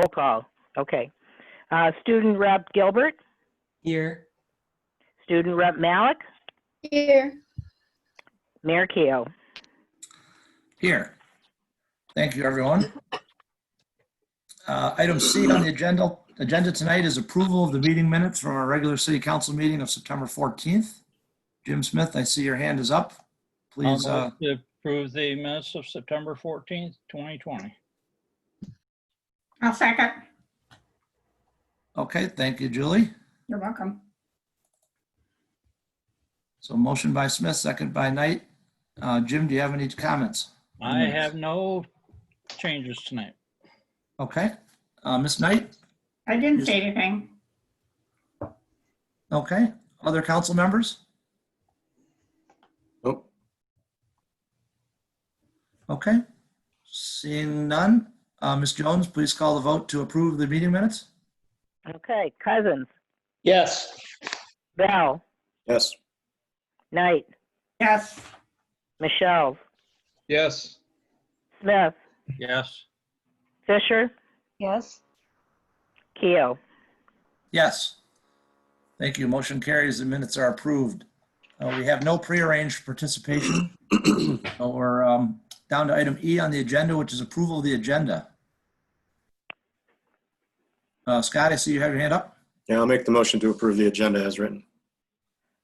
roll call. Okay. Student Rep Gilbert, Here. Student Rep Malik, Here. Mayor Keough. Here. Thank you, everyone. Item C on the agenda tonight is approval of the meeting minutes from our regular city council meeting of September 14th. Jim Smith, I see your hand is up. Please. I'll move to approve the minutes of September 14th, 2020. I'll second. Okay, thank you, Julie. You're welcome. So motion by Smith, second by Knight. Jim, do you have any comments? I have no changes tonight. Okay. Ms. Knight? I didn't say anything. Okay. Other council members? Nope. Okay. Seeing none. Ms. Jones, please call the vote to approve the meeting minutes. Okay. Cousins, Yes. Bell, Yes. Knight, Yes. Michelle, Yes. Smith, Yes. Fisher, Yes. Keough. Yes. Thank you. Motion carries. The minutes are approved. We have no prearranged participation. So we're down to item E on the agenda, which is approval of the agenda. Scott, I see you have your hand up. Yeah, I'll make the motion to approve the agenda as written.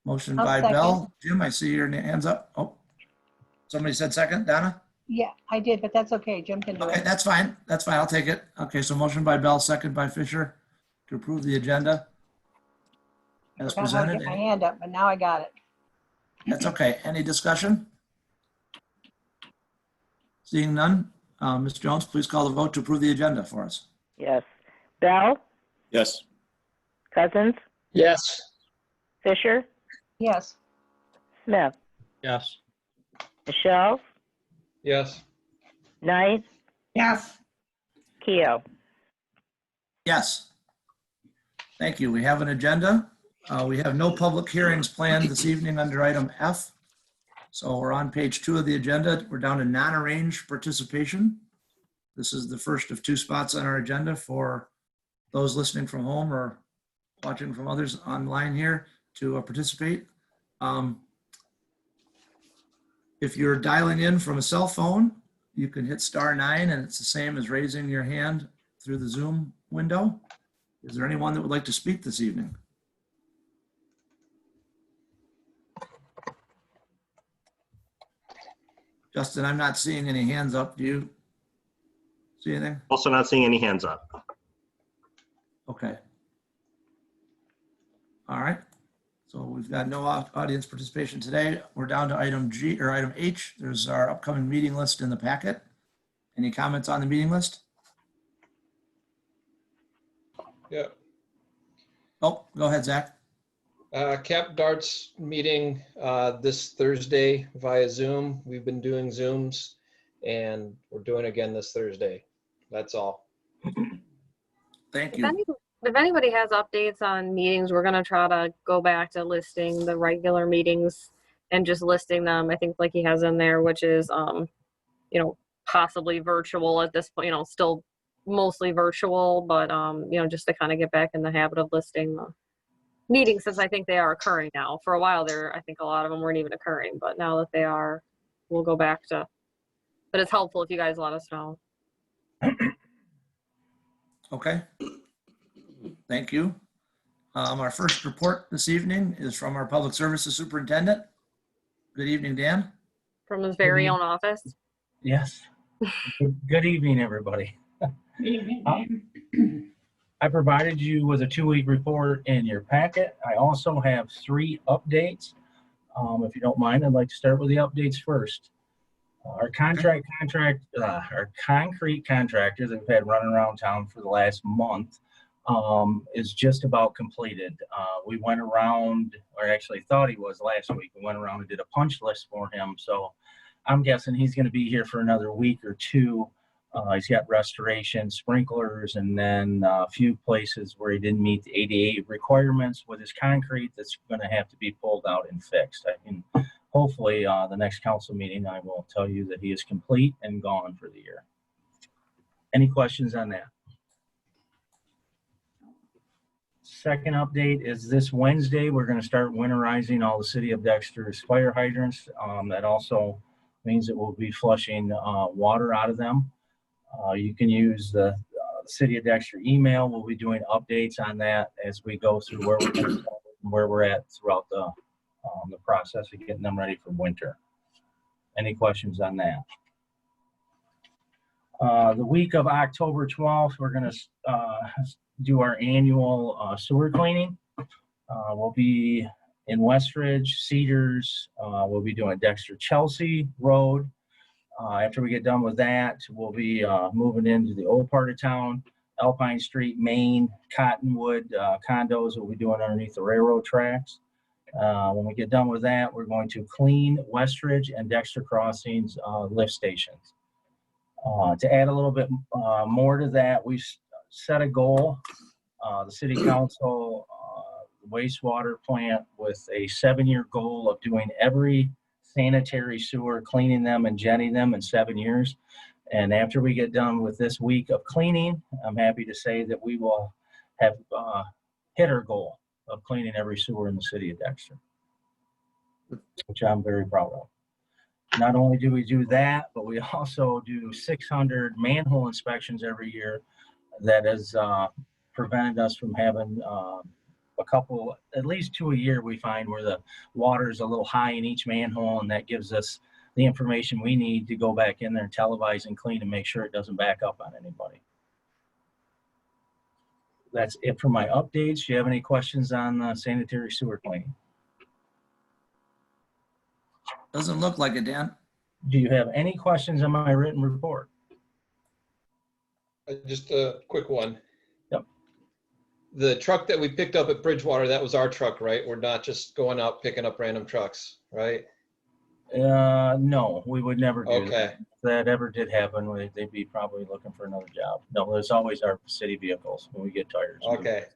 Motion I'll by second. Bell. Jim, I see your hands up. Oh, somebody said second. Donna? Yeah, I did, but that's okay. Jim can do Okay, it. that's fine. That's fine. I'll take it. Okay, so motion by Bell, second by Fisher to approve the agenda as I forgot how to presented. get my hand up, but now I got it. That's okay. Any discussion? Seeing none, Ms. Jones, please call the vote to approve the agenda for us. Yes. Bell, Yes. Cousins, Yes. Fisher, Yes, Smith, Yes. Michelle, Yes. Knight, Yes. Keough. Yes. Thank you. We have an agenda. We have no public hearings planned this evening under item F. So we're on page 2 of the agenda. We're down to non-arranged participation. This is the first of 2 spots on our agenda for those listening from home or watching from others online here to participate. If you're dialing in from a cell phone, you can hit *9 and it's the same as raising your hand through the Zoom window. Is there anyone that would like to speak this evening? Justin, I'm not seeing any hands up. Do you see anything? Also not seeing any hands up. Okay. All right. So we've got no audience participation today. We're down to item G or item H. There's our upcoming meeting list in the packet. Any comments on the meeting list? Yeah, Oh, go ahead, Zach. Cap Darts meeting this Thursday via Zoom. We've been doing Zooms and we're doing it again this Thursday. That's all. Thank you. If anybody has updates on meetings, we're gonna try to go back to listing the regular meetings and just listing them. I think like he has in there, which is, possibly virtual at this point, still mostly virtual, but, just to kind of get back in the habit of listing the meetings since I think they are occurring now. For a while there, I think a lot of them weren't even occurring, but now that they are, we'll go back to, but it's helpful if you guys let us know. Okay. Thank you. Our first report this evening is from our Public Services Superintendent. Good evening, Dan. From his very own office. Yes. Good evening, everybody. I provided you with a 2-week report in your packet. I also have 3 updates. If you don't mind, I'd like to start with the updates first. Our concrete contractor that we've had running around town for the last month is just about completed. We went around, or actually thought he was last week. We went around and did a punch list for him. So I'm guessing he's going to be here for another week or 2. He's got restoration, sprinklers, and then a few places where he didn't meet the ADA requirements with his concrete that's going to have to be pulled out and fixed. I can hopefully the next council meeting, I will tell you that he is complete and gone for the year. Any questions on that? Second update is this Wednesday, we're going to start winterizing all the city of Dexter's fire hydrants. That also means that we'll be flushing water out of them. You can use the city of Dexter email. We'll be doing updates on that as we go through where we're at throughout the process of getting them ready for winter. Any questions on that? The week of October 12th, we're going to do our annual sewer cleaning. We'll be in Westridge, Cedars. We'll be doing Dexter Chelsea Road. After we get done with that, we'll be moving into the old part of town, Alpine Street, Main, Cottonwood condos we'll be doing underneath the railroad tracks. When we get done with that, we're going to clean Westridge and Dexter Crossings lift stations. To add a little bit more to that, we set a goal, the city council wastewater plant with a 7-year goal of doing every sanitary sewer, cleaning them and jetting them in 7 years. And after we get done with this week of cleaning, I'm happy to say that we will have hit our goal of cleaning every sewer in the city of Dexter, which I'm very proud of. Not only do we do that, but we also do 600 manhole inspections every year. That has prevented us from having a couple, at least 2 a year, we find, where the water is a little high in each manhole, and that gives us the information we need to go back in there and televise and clean and make sure it doesn't back up on anybody. That's it for my updates. Do you have any questions on sanitary sewer cleaning? Doesn't look like it, Dan. Do you have any questions on my written report? Just a quick one. Yep. The truck that we picked up at Bridgewater, that was our truck, right? We're not just going out picking up random trucks, right? No, we would never do Okay. that. If that ever did happen, they'd be probably looking for another job. No, there's always our city vehicles when we get tires. Okay.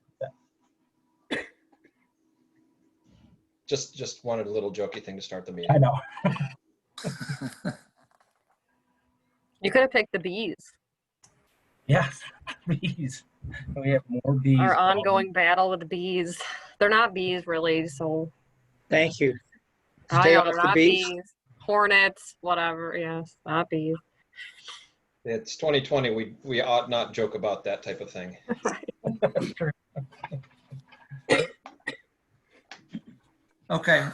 Just wanted a little jokey thing to start the meeting. I know. You could have picked the bees. Yes, bees. We have more bees. Our ongoing battle with the bees. They're not bees really, so. Thank you. I Stay know, off they're the not bees. bees. Hornets, whatever. Yes, not bees. It's 2020. We ought not joke about that type of thing. Okay,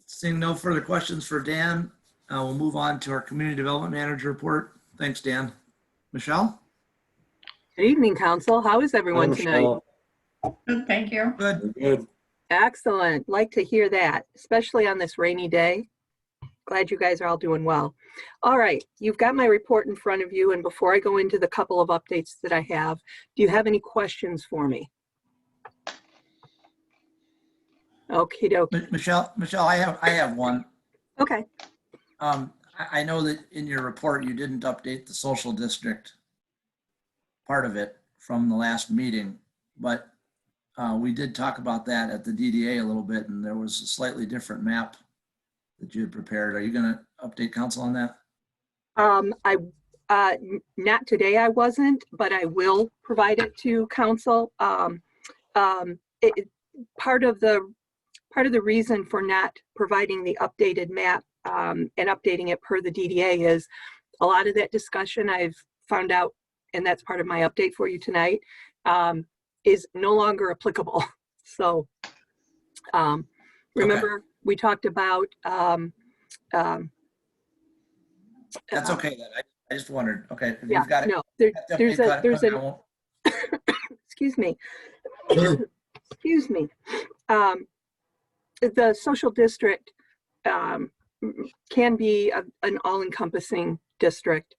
seeing no further questions for Dan, we'll move on to our Community Development Manager report. Thanks, Dan. Michelle? Good evening, Council. How is everyone Hi, tonight? Michelle. Good, thank you. Good. Good. Excellent. Like to hear that, especially on this rainy day. Glad you guys are all doing well. All right, you've got my report in front of you, and before I go into the couple of updates that I have, do you have any questions for me? Okie dokie. Michelle, I have one. Okay. I know that in your report, you didn't update the social district part of it from the last meeting, but we did talk about that at the DDA a little bit, and there was a slightly different map that you had prepared. Are you going to update council on that? Not today, I wasn't, but I will provide it to council. Part of the reason for not providing the updated map and updating it per the DDA is a lot of that discussion I've found out, and that's part of my update for you tonight, is no longer applicable. So remember, we talked about That's okay. I just wondered. Okay, if yeah, you've got it. no, there's an excuse me. Excuse me. The social district can be an all-encompassing district.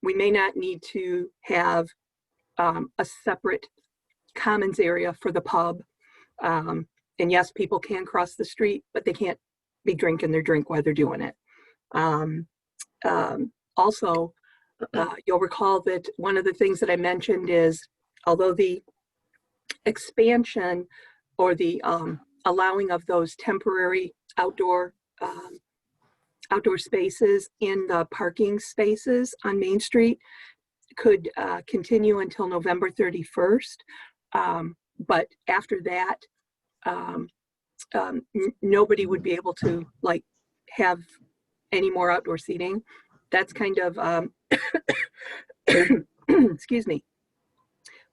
We may not need to have a separate commons area for the pub. And yes, people can cross the street, but they can't be drinking their drink while they're doing it. Also, you'll recall that one of the things that I mentioned is, although the expansion or the allowing of those temporary outdoor spaces in the parking spaces on Main Street could continue until November 31st. But after that, nobody would be able to like have any more outdoor seating. That's kind of, excuse me,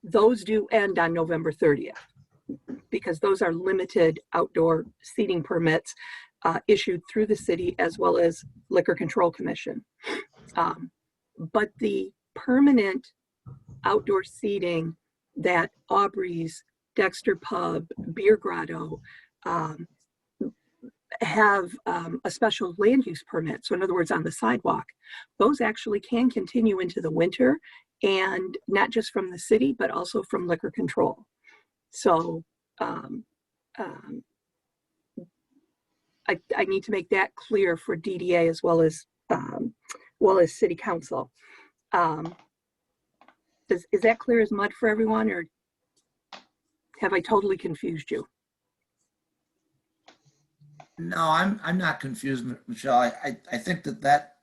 those do end on November 30th because those are limited outdoor seating permits issued through the city as well as Liquor Control Commission. But the permanent outdoor seating that Aubrey's, Dexter Pub, Beer Grotto have a special land use permit. So in other words, on the sidewalk, those actually can continue into the winter, and not just from the city, but also from Liquor Control. So I need to make that clear for DDA as well as City Council. Is that clear as mud for everyone, or have I totally confused you? No, I'm not confused, Michelle. I think that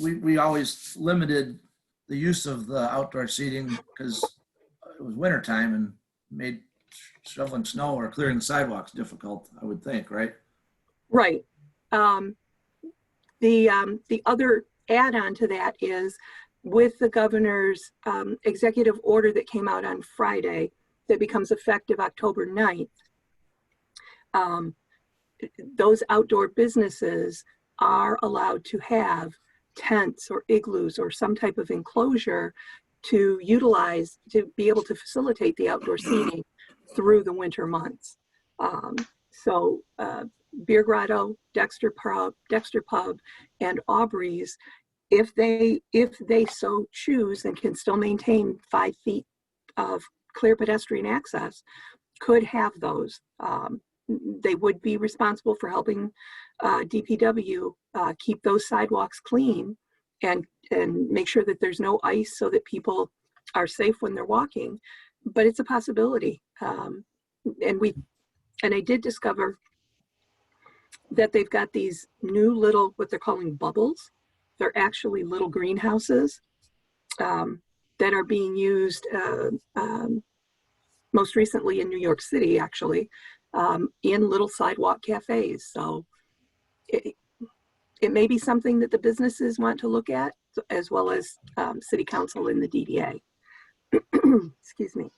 we always limited the use of the outdoor seating because it was wintertime and made shoveling snow or clearing the sidewalks difficult, I would think, right? Right. The other add-on to that is with the governor's executive order that came out on Friday that becomes effective October 9th. Those outdoor businesses are allowed to have tents or igloos or some type of enclosure to utilize to be able to facilitate the outdoor seating through the winter months. So Beer Grotto, Dexter Pub, and Aubrey's, if they so choose and can still maintain 5 feet of clear pedestrian access, could have those. They would be responsible for helping DPW keep those sidewalks clean and make sure that there's no ice so that people are safe when they're walking. But it's a possibility. And I did discover that they've got these new little, what they're calling bubbles. They're actually little greenhouses that are being used most recently in New York City, actually, in little sidewalk cafes. So it may be something that the businesses want to look at, as well as City Council and the DDA. Excuse me.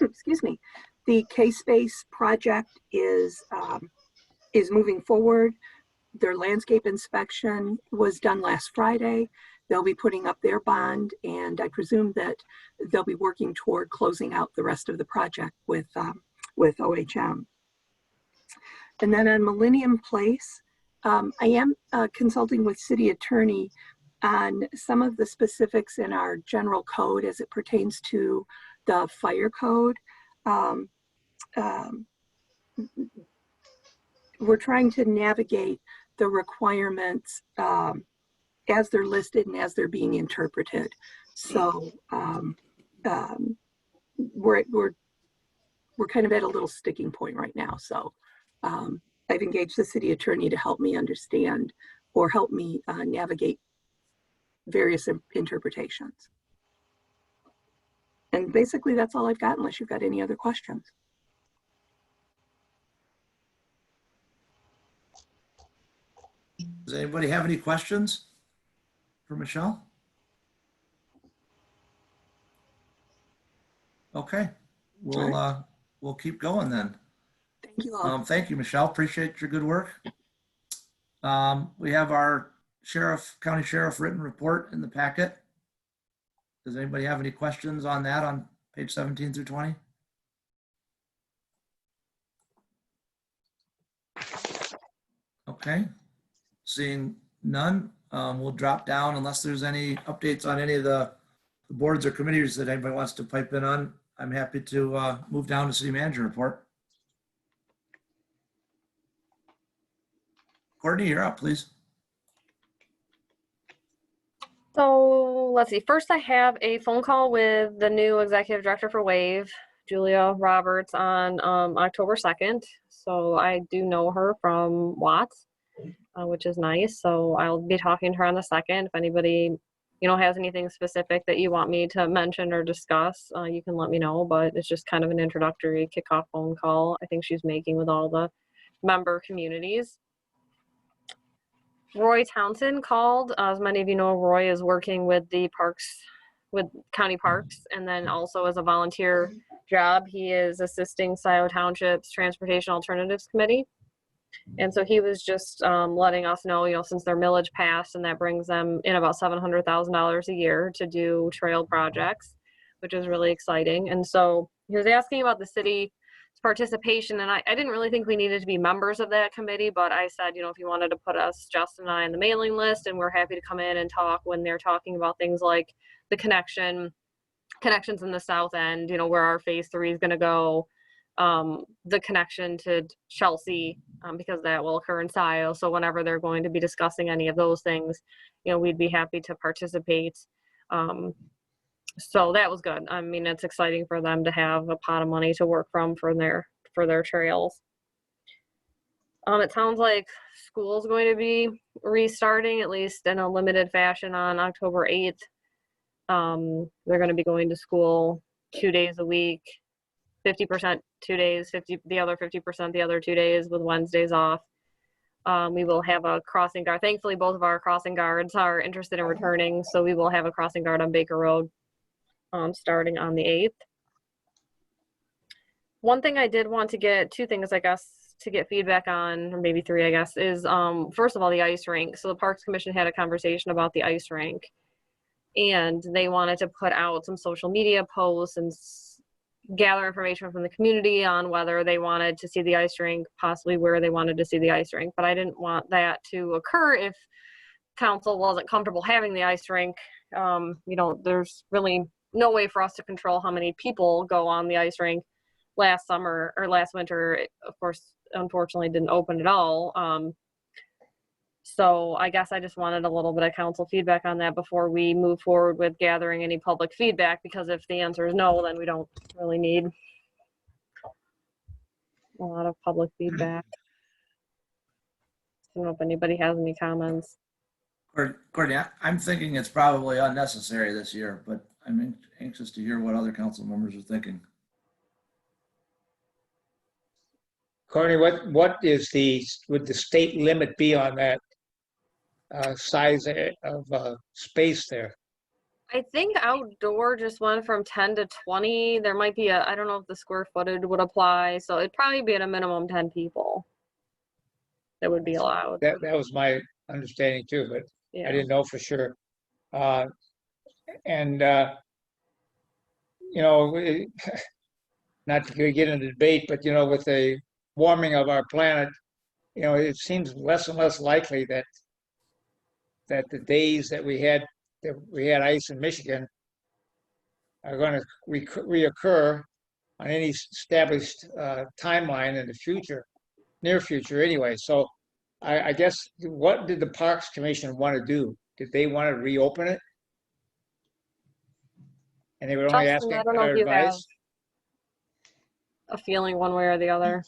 Excuse me. The K-Space project is moving forward. Their landscape inspection was done last Friday. They'll be putting up their bond, and I presume that they'll be working toward closing out the rest of the project with OHM. And then on Millennium Place, I am consulting with City Attorney on some of the specifics in our general code as it pertains to the fire code. We're trying to navigate the requirements as they're listed and as they're being interpreted. So we're kind of at a little sticking point right now. So I've engaged the city attorney to help me understand or help me navigate various interpretations. And basically that's all I've got, unless you've got any other questions. Does anybody have any questions for Michelle? Okay, we'll keep going then. Thank you all. Thank you, Michelle. Appreciate your good work. We have our county sheriff written report in the packet. Does anybody have any questions on that on page 17 through 20? Okay, seeing none, we'll drop down unless there's any updates on any of the boards or committees that anybody wants to pipe in on. I'm happy to move down to city manager report. Courtney, you're up, please. So let's see. First, I have a phone call with the new executive director for WAVE, Julia Roberts, on October 2nd. So I do know her from Watts, which is nice. So I'll be talking to her on the 2nd. If anybody, has anything specific that you want me to mention or discuss, you can let me know, but it's just kind of an introductory kickoff phone call I think she's making with all the member communities. Roy Townsend called. As many of you know, Roy is working with the parks, with county parks, and then also as a volunteer job, he is assisting Scioto Township's Transportation Alternatives Committee. And so he was just letting us know, since their millage passed, and that brings them in about $700,000 a year to do trail projects, which is really exciting. And so he was asking about the city's participation, and I didn't really think we needed to be members of that committee, but I said, if you wanted to put us, Justin and I, on the mailing list, and we're happy to come in and talk when they're talking about things like the connections in the south end, where our phase 3 is going to go, the connection to Chelsea, because that will occur in Scioto. So whenever they're going to be discussing any of those things, we'd be happy to participate. So that was good. I mean, it's exciting for them to have a pot of money to work from for their trails. It sounds like school's going to be restarting, at least in a limited fashion, on October 8th. They're going to be going to school 2 days a week, 50% 2 days, the other 50% the other 2 days, with Wednesdays off. We will have a crossing guard. Thankfully, both of our crossing guards are interested in returning, so we will have a crossing guard on Baker Road starting on the 8th. One thing I did want to get, 2 things, I guess, to get feedback on, or maybe 3, I guess, is first of all, the ice rink. So the Parks Commission had a conversation about the ice rink, and they wanted to put out some social media posts and gather information from the community on whether they wanted to see the ice rink, possibly where they wanted to see the ice rink. But I didn't want that to occur if council wasn't comfortable having the ice rink. There's really no way for us to control how many people go on the ice rink. Last summer or last winter, it, of course, unfortunately didn't open at all. So I guess I just wanted a little bit of council feedback on that before we move forward with gathering any public feedback, because if the answer is no, then we don't really need a lot of public feedback. I don't know if anybody has any comments. Courtney, I'm thinking it's probably unnecessary this year, but I'm anxious to hear what other council members are thinking. Courtney, what would the state limit be on that size of space there? I think outdoor just went from 10 to 20. There might be I don't know if the square footage would apply, so it'd probably be at a minimum 10 people that would be allowed. That was my understanding too, but Yeah. I didn't know for sure. Not to get into debate, but with the warming of our planet, it seems less and less likely that the days that we had ice in Michigan are going to reoccur on any established timeline in the future, near future anyway. So I guess, what did the Parks Commission want to do? Did they want to reopen it? And they were only Justin, asking I don't know our if you have advice? a feeling one way or the other.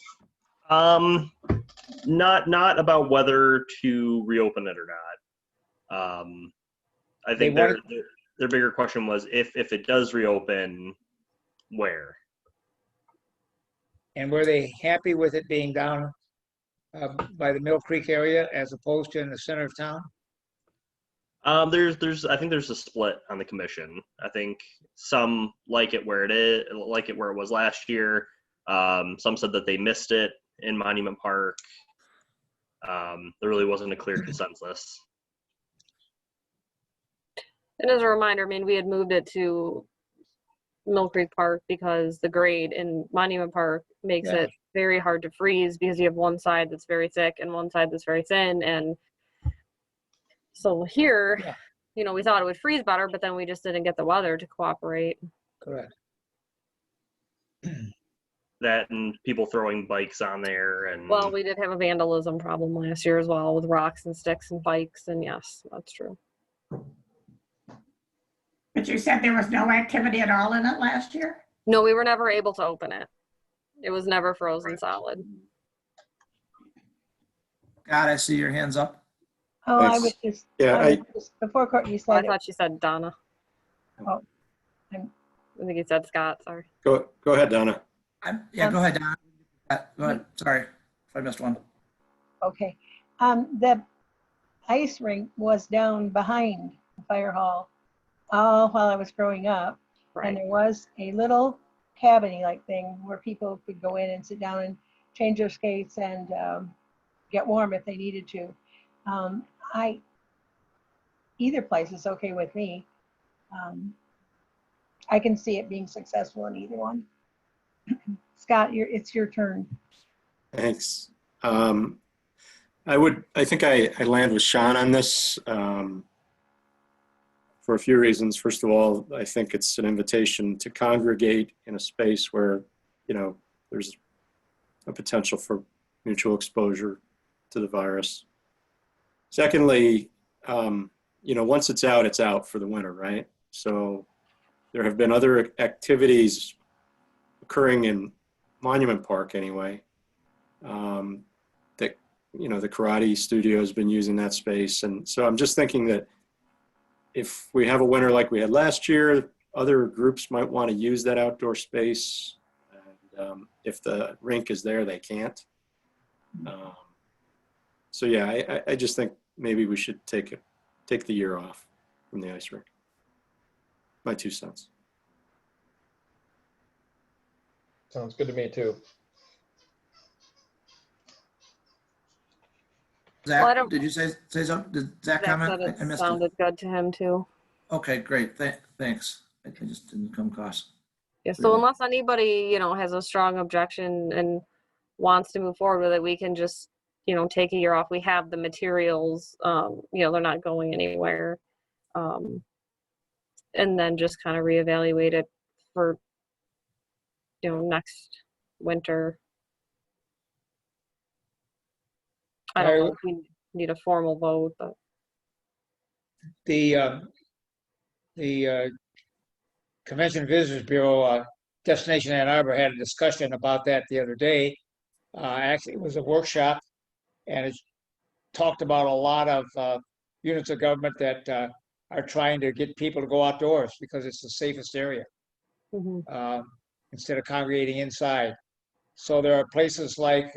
Not about whether to reopen it or not. I think their bigger question was if it does reopen, where? And were they happy with it being down by the Mill Creek area as opposed to in the center of town? I think there's a split on the commission. I think some like it where it was last year. Some said that they missed it in Monument Park. There really wasn't a clear consensus. And as a reminder, we had moved it to Mill Creek Park because the grade in Monument Park makes it very hard to freeze, because you have one side that's very thick and one side that's very thin. And so here, we thought it would freeze better, but then we just didn't get the weather to cooperate. Correct. That and people throwing bikes on there, and well, we did have a vandalism problem last year as well, with rocks and sticks and bikes, and yes, that's true. But you said there was no activity at all in it last year? No, we were never able to open it. It was never frozen solid. God, I see your hands up. Oh, I Thanks. was just, Yeah, I was just, before Courtney I said it. thought you said Donna. Oh, I think you said Scott, sorry. Go ahead, Donna. Yeah, go ahead, Don. Go ahead. Sorry if I missed one. okay. The ice rink was down behind the fire hall while I was growing up. And Right. there was a little cabiny like thing where people could go in and sit down and change their skates and get warm if they needed to. Either place is okay with me. I can see it being successful in either one. Scott, it's your turn. Thanks. I think I land with Sean on this for a few reasons. First of all, I think it's an invitation to congregate in a space where, there's a potential for mutual exposure to the virus. Secondly, once it's out for the winter, right? So there have been other activities occurring in Monument Park anyway, that, the karate studio has been using that space. And so I'm just thinking that if we have a winter like we had last year, other groups might want to use that outdoor space. And if the rink is there, they can't. So yeah, I just think maybe we should take the year off from the ice rink. My 2 cents. Sounds good to me too. Well, I Zach, don't- did you say something? Did Zach Zach comment? said I it missed it. sounded good to him too. Okay, great. Thanks. I just didn't come across. Yeah, so Really? unless anybody, has a strong objection and wants to move forward with it, we can just, take a year off. We have the materials, they're not going anywhere. And then just kind of reevaluate it for, next winter. I don't know if we need a formal vote, but The Convention and Visitors Bureau, Destination Ann Arbor, had a discussion about that the other day. Actually, it was a workshop, and it talked about a lot of units of government that are trying to get people to go outdoors because it's the safest area instead of congregating inside. So there are places like,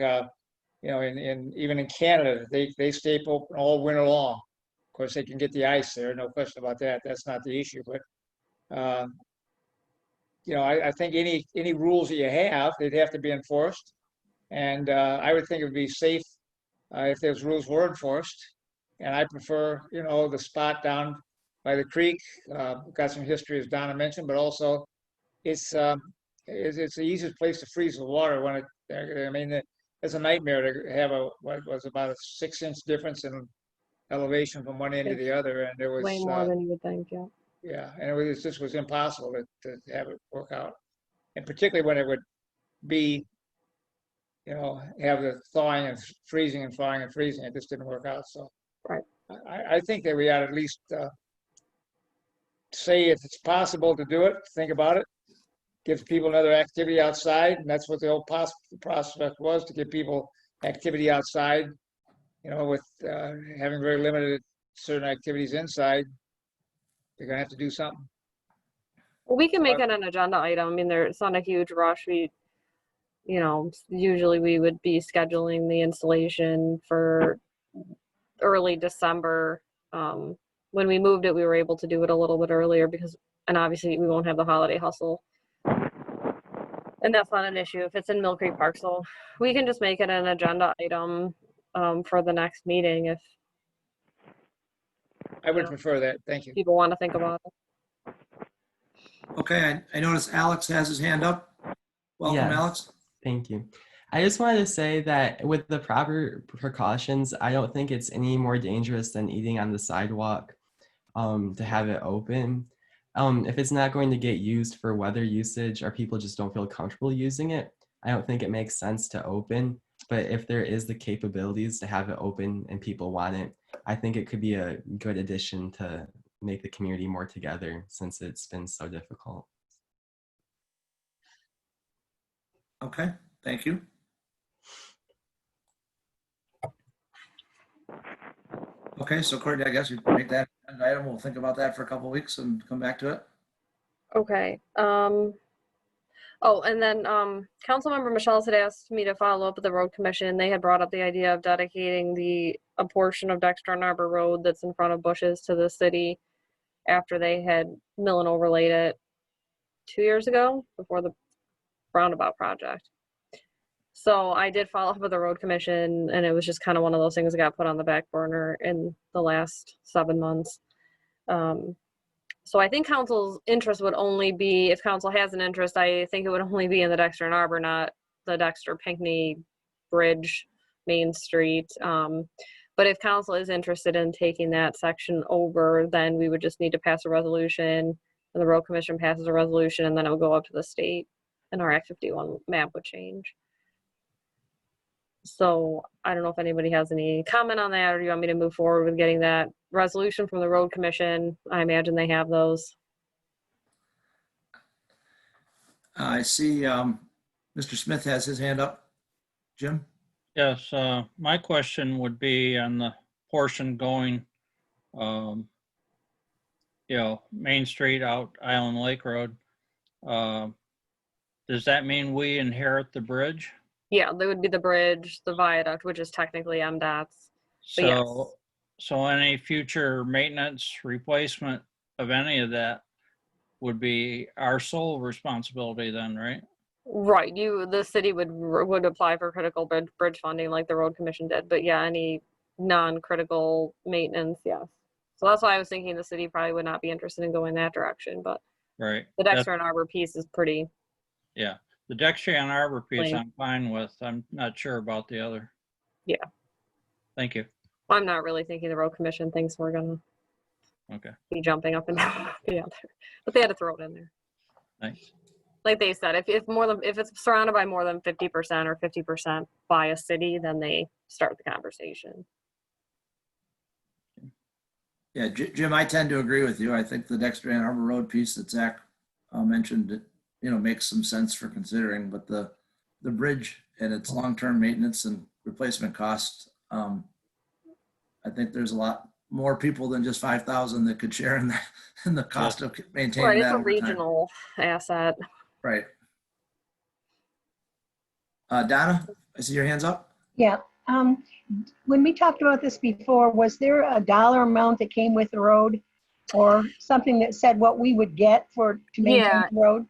even in Canada, they stay open all winter long. Of course, they can get the ice there, no question about that. That's not the issue, but I think any rules that you have, they'd have to be enforced. And I would think it would be safe if those rules were enforced. And I prefer, the spot down by the creek. Got some history, as Donna mentioned, but also it's the easiest place to freeze the water when it's a nightmare to have what was about a 6-inch difference in elevation from one end to the other, and there was way more than you would think, yeah. Yeah, and it just was impossible to have it work out, and particularly when it would be, have the thawing and freezing and thawing and freezing. It just didn't work out. So, right. I think that we ought to at least say if it's possible to do it, think about it, give people another activity outside, and that's what the old prospect was, to give people activity outside. With having very limited certain activities inside, they're gonna have to do something. Well, we can make it an agenda item. I mean, it's not a huge rush. Usually we would be scheduling the installation for early December. When we moved it, we were able to do it a little bit earlier and obviously we won't have the holiday hustle. And that's not an issue if it's in Mill Creek Park. So we can just make it an agenda item for the next meeting if I would prefer that. Thank you. people want to think about it. Okay, I notice Alex has his hand up. Welcome, Yes. Alex. Thank you. I just wanted to say that with the proper precautions, I don't think it's any more dangerous than eating on the sidewalk to have it open. If it's not going to get used for weather usage or people just don't feel comfortable using it, I don't think it makes sense to open. But if there is the capabilities to have it open and people want it, I think it could be a good addition to make the community more together since it's been so difficult. Okay, thank you. Okay, so Courtney, I guess you make that an item. We'll think about that for a couple weeks and come back to it. Okay. Oh, and then Councilmember Michelle had asked me to follow up with the road commission. They had brought up the idea of dedicating a portion of Dexter and Arbor Road that's in front of Bush's to the city after they had mill and overlaid it 2 years ago before the roundabout project. So I did follow up with the road commission, and it was just kind of one of those things that got put on the back burner in the last 7 months. So I think council's interest would only be, if council has an interest, I think it would only be in the Dexter and Arbor, not the Dexter Pinckney Bridge, Main Street. But if council is interested in taking that section over, then we would just need to pass a resolution, and the road commission passes a resolution, and then it would go up to the state, and our Act 51 map would change. So I don't know if anybody has any comment on that, or do you want me to move forward with getting that resolution from the road commission? I imagine they have those. I see Mr. Smith has his hand up. Jim? Yes, my question would be on the portion going, Main Street out Island Lake Road. Does that mean we inherit the bridge? Yeah, there would be the bridge, the viaduct, which is technically MDOT's. But yes. So any future maintenance, replacement of any of that would be our sole responsibility then, right? Right, the city would apply for critical bridge funding like the road commission did, but yeah, any non-critical maintenance, yes. So that's why I was thinking the city probably would not be interested in going that direction, but right. The Dexter and Arbor piece is pretty. Yeah, the Dexter and Arbor piece plain. I'm fine with. I'm not sure about the other. Yeah. Thank you. I'm not really thinking the road commission thinks we're gonna be jumping up and down the other, but they had to throw it in there. Thanks. Like they said, if it's surrounded by more than 50% or 50% by a city, then they start the conversation. Yeah, Jim, I tend to agree with you. I think the Dexter and Arbor Road piece that Zach mentioned, makes some sense for considering, but the bridge and its long-term maintenance and replacement costs, I think there's a lot more people than just 5,000 that could share in the cost of maintaining Right, that. it's a regional asset. Right. Donna, I see your hands up. Yeah. When we talked about this before, was there a dollar amount that came with the road or something that said what we would get to maintain the road?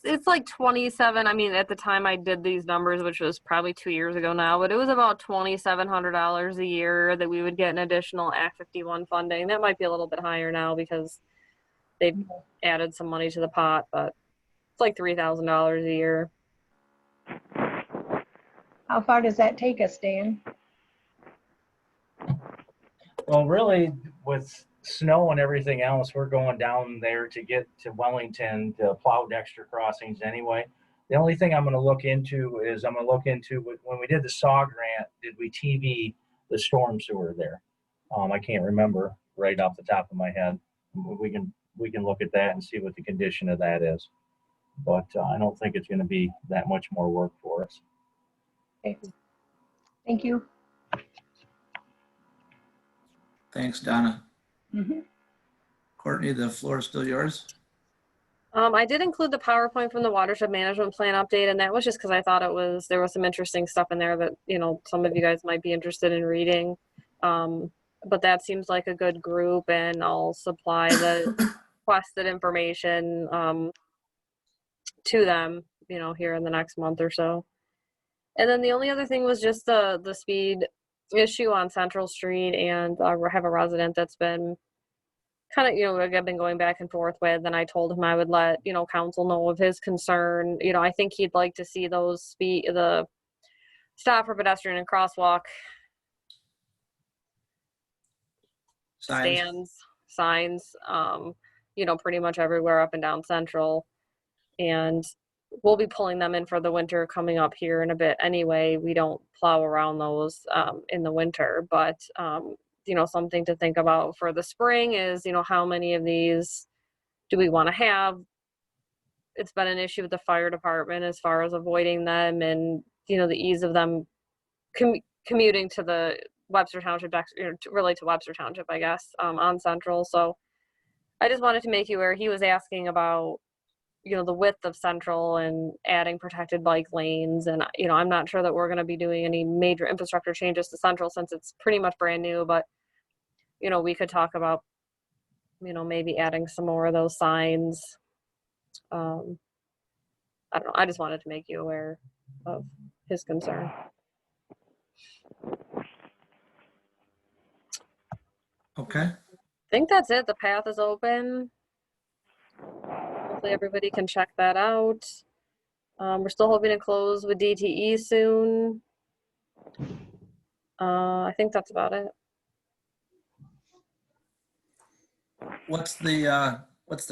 It's like 27. I mean, at the time I did these numbers, which was probably 2 years ago now, but it was about $2,700 a year that we would get an additional Act 51 funding. That might be a little bit higher now because they've added some money to the pot, but it's like $3,000 a year. How far does that take us, Dan? Well, really, with snow and everything else, we're going down there to get to Wellington to plow Dexter crossings anyway. The only thing I'm going to look into is when we did the SAW grant, did we TV the storm sewer there? I can't remember right off the top of my head. We can look at that and see what the condition of that is. But I don't think it's going to be that much more work for us. Okay. Thank you. Thanks, Donna. Mm-hmm. Courtney, the floor is still yours. I did include the PowerPoint from the watershed management plan update, and that was just because I thought there was some interesting stuff in there that some of you guys might be interested in reading. But that seems like a good group, and I'll supply the requested information to them, here in the next month or so. And then the only other thing was just the speed issue on Central Street, and I have a resident that's been kind of, I've been going back and forth with, and I told him I would let, council know of his concern. I think he'd like to see the stop for pedestrian and crosswalk signs, pretty much everywhere up and down Central. And we'll be pulling them in for the winter coming up here in a bit anyway. We don't plow around those in the winter, but something to think about for the spring is, how many of these do we want to have? It's been an issue with the fire department as far as avoiding them and, the ease of them commuting to the Webster Township, relate to Webster Township, I guess, on Central. So I just wanted to make you aware. He was asking about, the width of Central and adding protected bike lanes. And, I'm not sure that we're going to be doing any major infrastructure changes to Central since it's pretty much brand new, but, we could talk about, maybe adding some more of those signs. I don't know. I just wanted to make you aware of his concern. Okay. I think that's it. The path is open. Hopefully everybody can check that out. We're still hoping to close with DTE soon. I think that's about it. What's the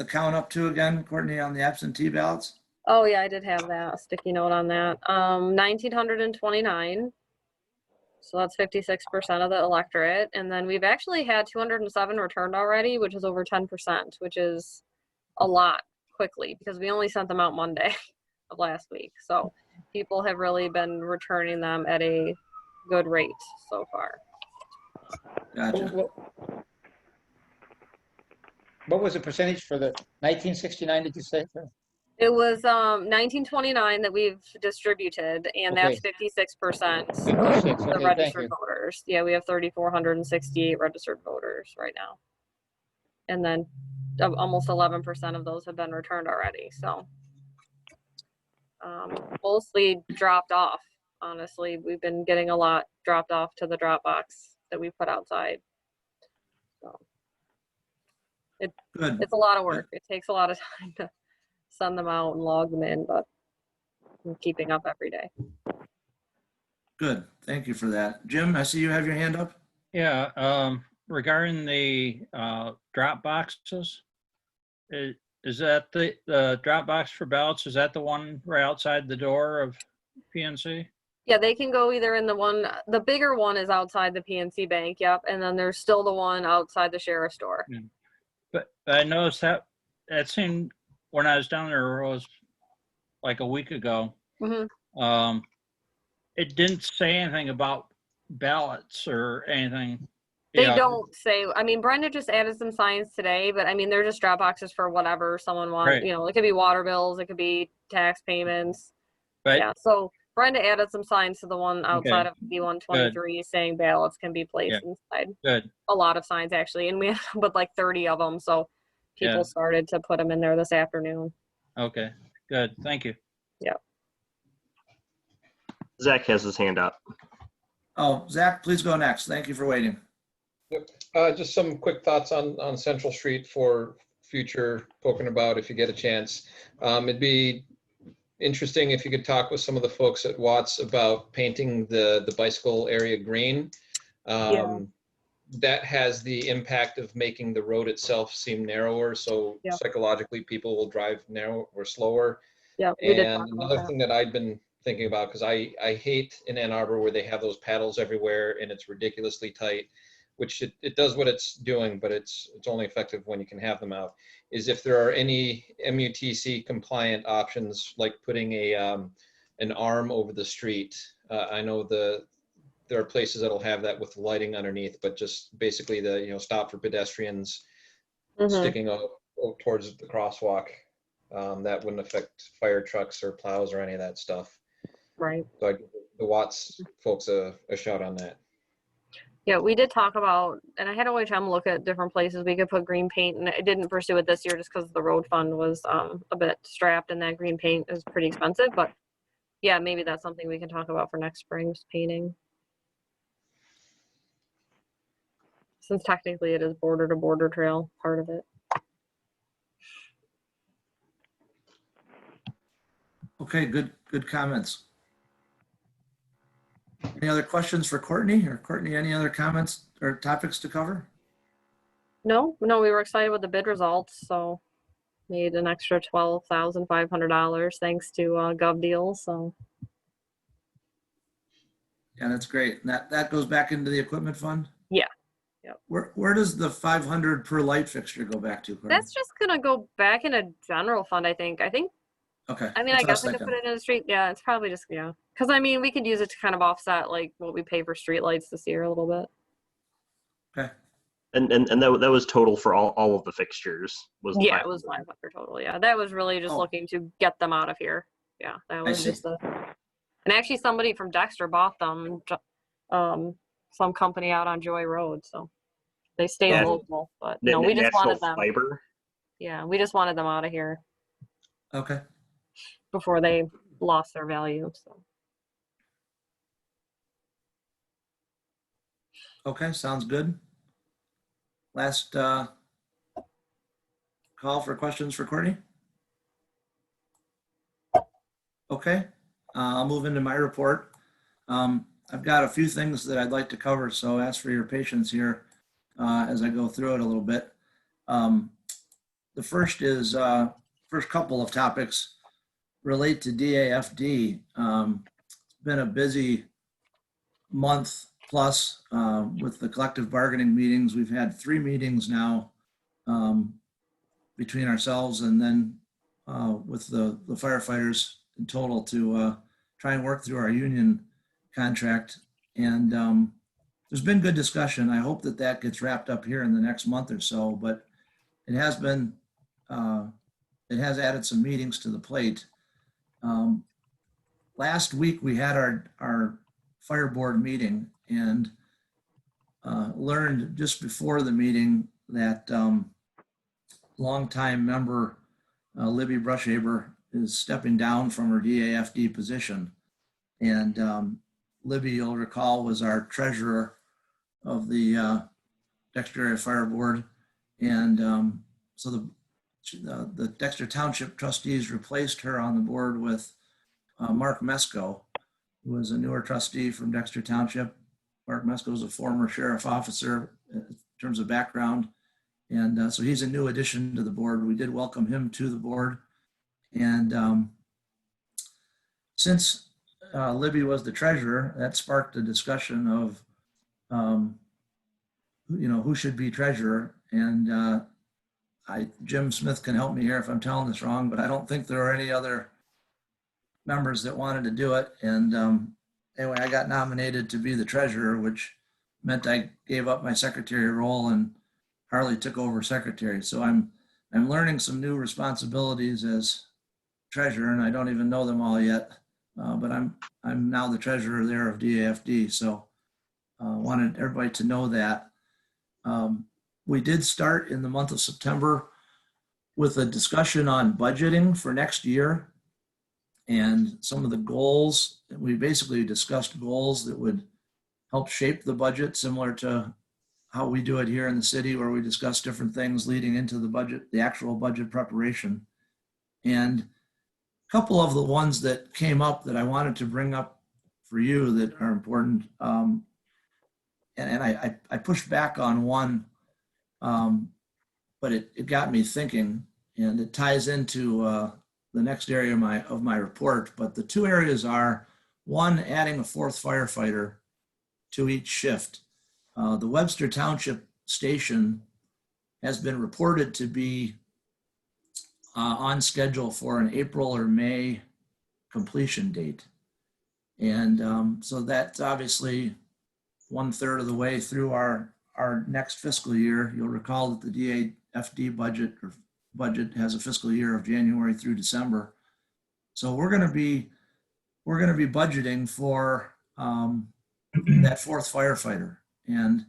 count up to again, Courtney, on the absentee ballots? Oh yeah, I did have that, a sticky note on that. 1,929. So that's 56% of the electorate. And then we've actually had 207 returned already, which is over 10%, which is a lot quickly because we only sent them out Monday of last week. So people have really been returning them at a good rate so far. Gotcha. What was the percentage for the 1969, did you say? It was 1929 that we've distributed, and that's 56% of 56, the okay, thank registered you. voters. Yeah, we have 3,468 registered voters right now. And then almost 11% of those have been returned already. So mostly dropped off, honestly. We've been getting a lot dropped off to the drop box that we put outside. So Good. it's a lot of work. It takes a lot of time to send them out and log them in, but I'm keeping up every day. Good. Thank you for that. Jim, I see you have your hand up. Yeah, regarding the drop boxes, is that the drop box for ballots? Is that the one right outside the door of PNC? Yeah, they can go either in the bigger one is outside the PNC Bank, yep, and then there's still the one outside the sheriff's store. Yeah. But I noticed that seemed, when I was down there, it was like a week ago. Mm-hmm. It didn't say anything about ballots or anything. They don't say, I mean, Brenda just added some signs today, but I mean, they're just drop boxes for whatever someone wants. Right. It could be water bills, it could be tax payments. But yeah, so Brenda added some signs to the one outside of B123 saying ballots can be placed inside. Good. A lot of signs actually, and we had but like 30 of them, so people started to put them in there this afternoon. Okay, good. Thank you. Yeah. Zach has his hand up. Oh, Zach, please go next. Thank you for waiting. Just some quick thoughts on Central Street for future poking about if you get a chance. It'd be interesting if you could talk with some of the folks at Watts about painting the bicycle area green. That has the impact of making the road itself seem narrower, so psychologically people will drive narrow or slower. Yeah. And another thing that I'd been thinking about, because I hate in Ann Arbor where they have those paddles everywhere and it's ridiculously tight, which it does what it's doing, but it's only effective when you can have them out, is if there are any MUTC compliant options, like putting an arm over the street. I know there are places that'll have that with lighting underneath, but just basically the, stop for pedestrians sticking out towards the crosswalk. That wouldn't affect fire trucks or plows or any of that stuff. Right. So I'd give the Watts folks a shout on that. Yeah, we did talk about, and I had OHM look at different places we could put green paint, and I didn't pursue it this year just because the road fund was a bit strapped, and that green paint is pretty expensive. But yeah, maybe that's something we can talk about for next spring's painting, since technically it is border to border trail, part of it. Okay, good comments. Any other questions for Courtney? Or Courtney, any other comments or topics to cover? No, we were excited with the bid results, so made an extra $12,500 thanks to GovDeals. So Yeah, that's great. And that goes back into the equipment fund? yeah. Yep. Where does the 500 per light fixture go back to, Courtney? That's just gonna go back in a general fund, I think. Okay. I mean, I that's what guess I was could put thinking. it in the street. Yeah, it's probably just, yeah. Because I mean, we could use it to kind of offset like what we pay for streetlights this year a little bit. Okay. And that was total for all of the fixtures was Yeah, it 500. was 500 total. Yeah, that was really just Oh. looking to get them out of here. Yeah, that was see. just the. And actually, somebody from Dexter bought them. Some company out on Joy Road, so they stayed Yeah. local. But no, we just National wanted them. Fiber. Yeah, we just wanted them out of here Okay. before they lost their value. So. Okay, sounds good. Last call for questions for Courtney. Okay, I'll move into my report. I've got a few things that I'd like to cover, so ask for your patience here as I go through it a little bit. The first is, first couple of topics relate to DAFD. It's been a busy month plus with the collective bargaining meetings. We've had 3 meetings now between ourselves and then with the firefighters in total to try and work through our union contract. And there's been good discussion. I hope that that gets wrapped up here in the next month or so, but it has been, it has added some meetings to the plate. Last week we had our fire board meeting and learned just before the meeting that longtime member Libby Brushaber is stepping down from her DAFD position. And Libby, you'll recall, was our treasurer of the Dexter Area Fire Board. And so the Dexter Township trustees replaced her on the board with Mark Mesko, who is a newer trustee from Dexter Township. Mark Mesko is a former sheriff officer in terms of background. And so he's a new addition to the board. We did welcome him to the board. And since Libby was the treasurer, that sparked a discussion of, who should be treasurer. And Jim Smith can help me here if I'm telling this wrong, but I don't think there are any other members that wanted to do it. And anyway, I got nominated to be the treasurer, which meant I gave up my secretary role and Harley took over secretary. So I'm learning some new responsibilities as treasurer, and I don't even know them all yet. But I'm now the treasurer there of DAFD. So wanted everybody to know that. We did start in the month of September with a discussion on budgeting for next year and some of the goals. We basically discussed goals that would help shape the budget, similar to how we do it here in the city, where we discuss different things leading into the budget, the actual budget preparation. And a couple of the ones that came up that I wanted to bring up for you that are important. And I pushed back on one, but it got me thinking, and it ties into the next area of my report. But the 2 areas are, one, adding a 4th firefighter to each shift. The Webster Township station has been reported to be on schedule for an April or May completion date. And so that's obviously 1/3 of the way through our next fiscal year. You'll recall that the DAFD budget has a fiscal year of January through December. So we're going to be budgeting for that 4th firefighter. And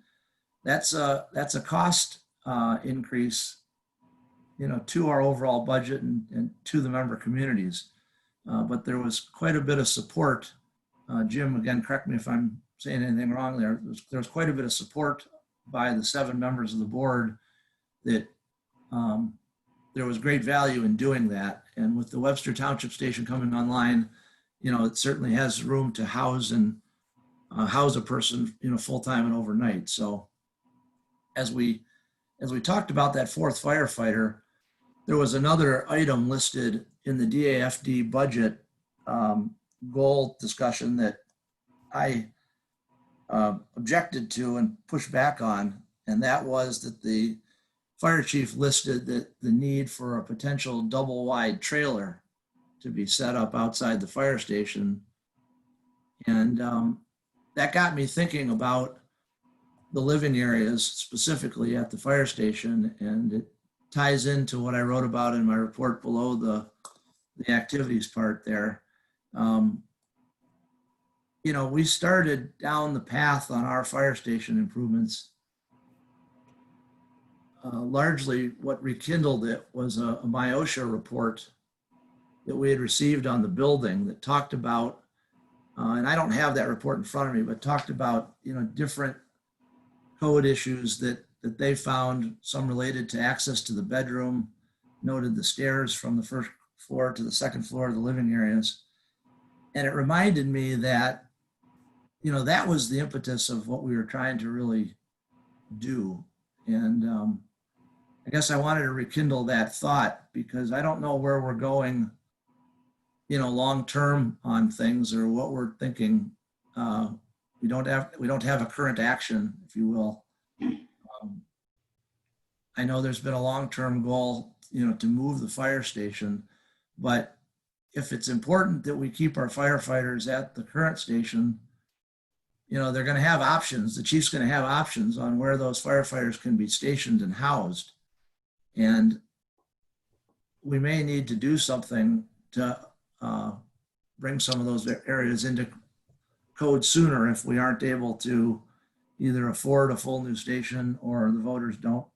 that's a cost increase, to our overall budget and to the member communities. But there was quite a bit of support. Jim, again, correct me if I'm saying anything wrong there. There was quite a bit of support by the 7 members of the board that there was great value in doing that. And with the Webster Township station coming online, it certainly has room to house a person, full-time and overnight. So as we talked about that 4th firefighter, there was another item listed in the DAFD budget goal discussion that I objected to and pushed back on. And that was that the fire chief listed that the need for a potential double wide trailer to be set up outside the fire station. And that got me thinking about the living areas specifically at the fire station, and it ties into what I wrote about in my report below the activities part there. You know, we started down the path on our fire station improvements. Largely what rekindled it was a MIOSHA report that we had received on the building that talked about, and I don't have that report in front of me, but talked about, you know, different code issues that they found, some related to access to the bedroom, noted the stairs from the first floor to the second floor of the living areas. And it reminded me that, you know, that was the impetus of what we were trying to really do. And I guess I wanted to rekindle that thought, because I don't know where we're going, you know, long-term on things or what we're thinking. We don't have a current action, if you will. I know there's been a long-term goal, you know, to move the fire station, but if it's important that we keep our firefighters at the current station, you know, they're going to have options. The chief's going to have options on where those firefighters can be stationed and housed. And we may need to do something to bring some of those areas into code sooner if we aren't able to either afford a full new station or the voters don't,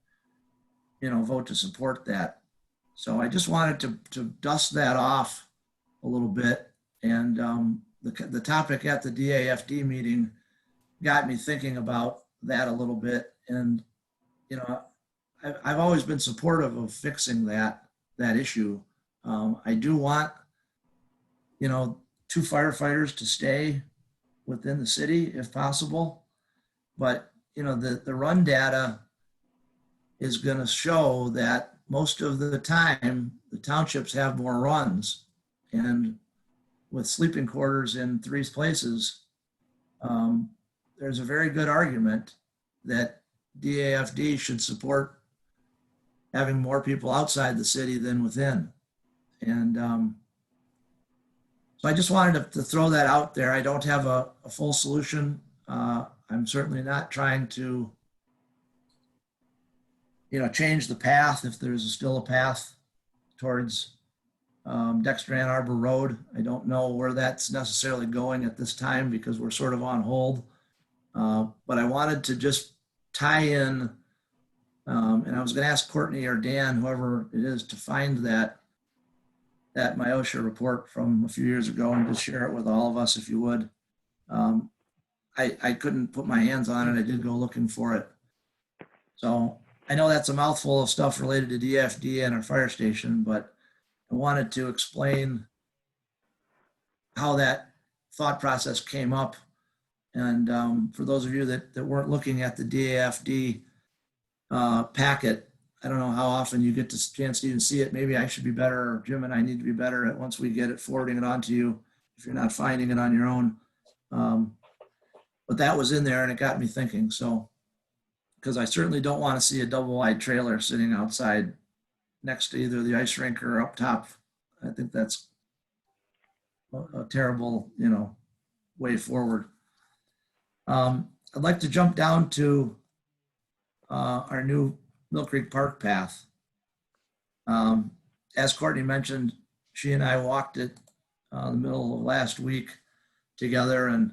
you know, vote to support that. So I just wanted to dust that off a little bit. And the topic at the DAFD meeting got me thinking about that a little bit. And, you know, I've always been supportive of fixing that issue. I do want, you know, 2 firefighters to stay within the city if possible. But, you know, the run data is going to show that most of the time the townships have more runs. And with sleeping quarters in 3 places, there's a very good argument that DAFD should support having more people outside the city than within. And so I just wanted to throw that out there. I don't have a full solution. I'm certainly not trying to, you know, change the path if there's still a path towards Dexter Ann Arbor Road. I don't know where that's necessarily going at this time because we're sort of on hold. But I wanted to just tie in, and I was going to ask Courtney or Dan, whoever it is, to find that MIOSHA report from a few years ago and just share it with all of us if you would. I couldn't put my hands on it. I did go looking for it. So I know that's a mouthful of stuff related to DFD and our fire station, but I wanted to explain how that thought process came up. And for those of you that weren't looking at the DAFD packet, I don't know how often you get the chance to even see it. Maybe I should be better, or Jim and I need to be better at, once we get it, forwarding it on to you if you're not finding it on your own. But that was in there and it got me thinking. So, because I certainly don't want to see a double-wide trailer sitting outside next to either the ice rink or up top. I think that's a terrible, you know, way forward. I'd like to jump down to our new Mill Creek Park path. As Courtney mentioned, she and I walked it the middle of last week together, and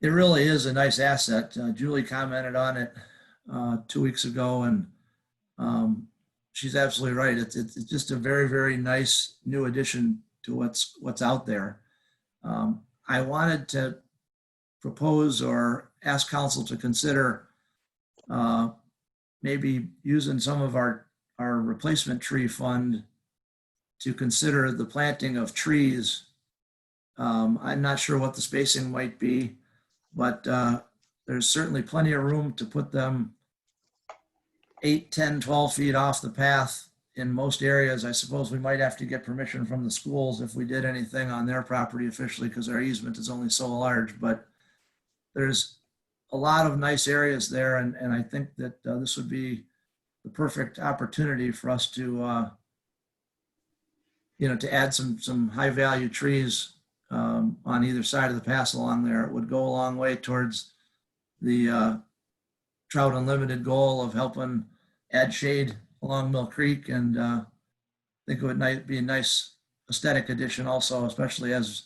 it really is a nice asset. Julie commented on it 2 weeks ago, and she's absolutely right. It's just a very, very nice new addition to what's out there. I wanted to propose or ask council to consider maybe using some of our replacement tree fund to consider the planting of trees. I'm not sure what the spacing might be, but there's certainly plenty of room to put them 8, 10, 12 feet off the path in most areas. I suppose we might have to get permission from the schools if we did anything on their property officially, because our easement is only so large, but there's a lot of nice areas there. And I think that this would be the perfect opportunity for us to, to add some high value trees on either side of the pass along there, it would go a long way towards the Trout Unlimited goal of helping add shade along Mill Creek. And I think it would be a nice aesthetic addition also, especially as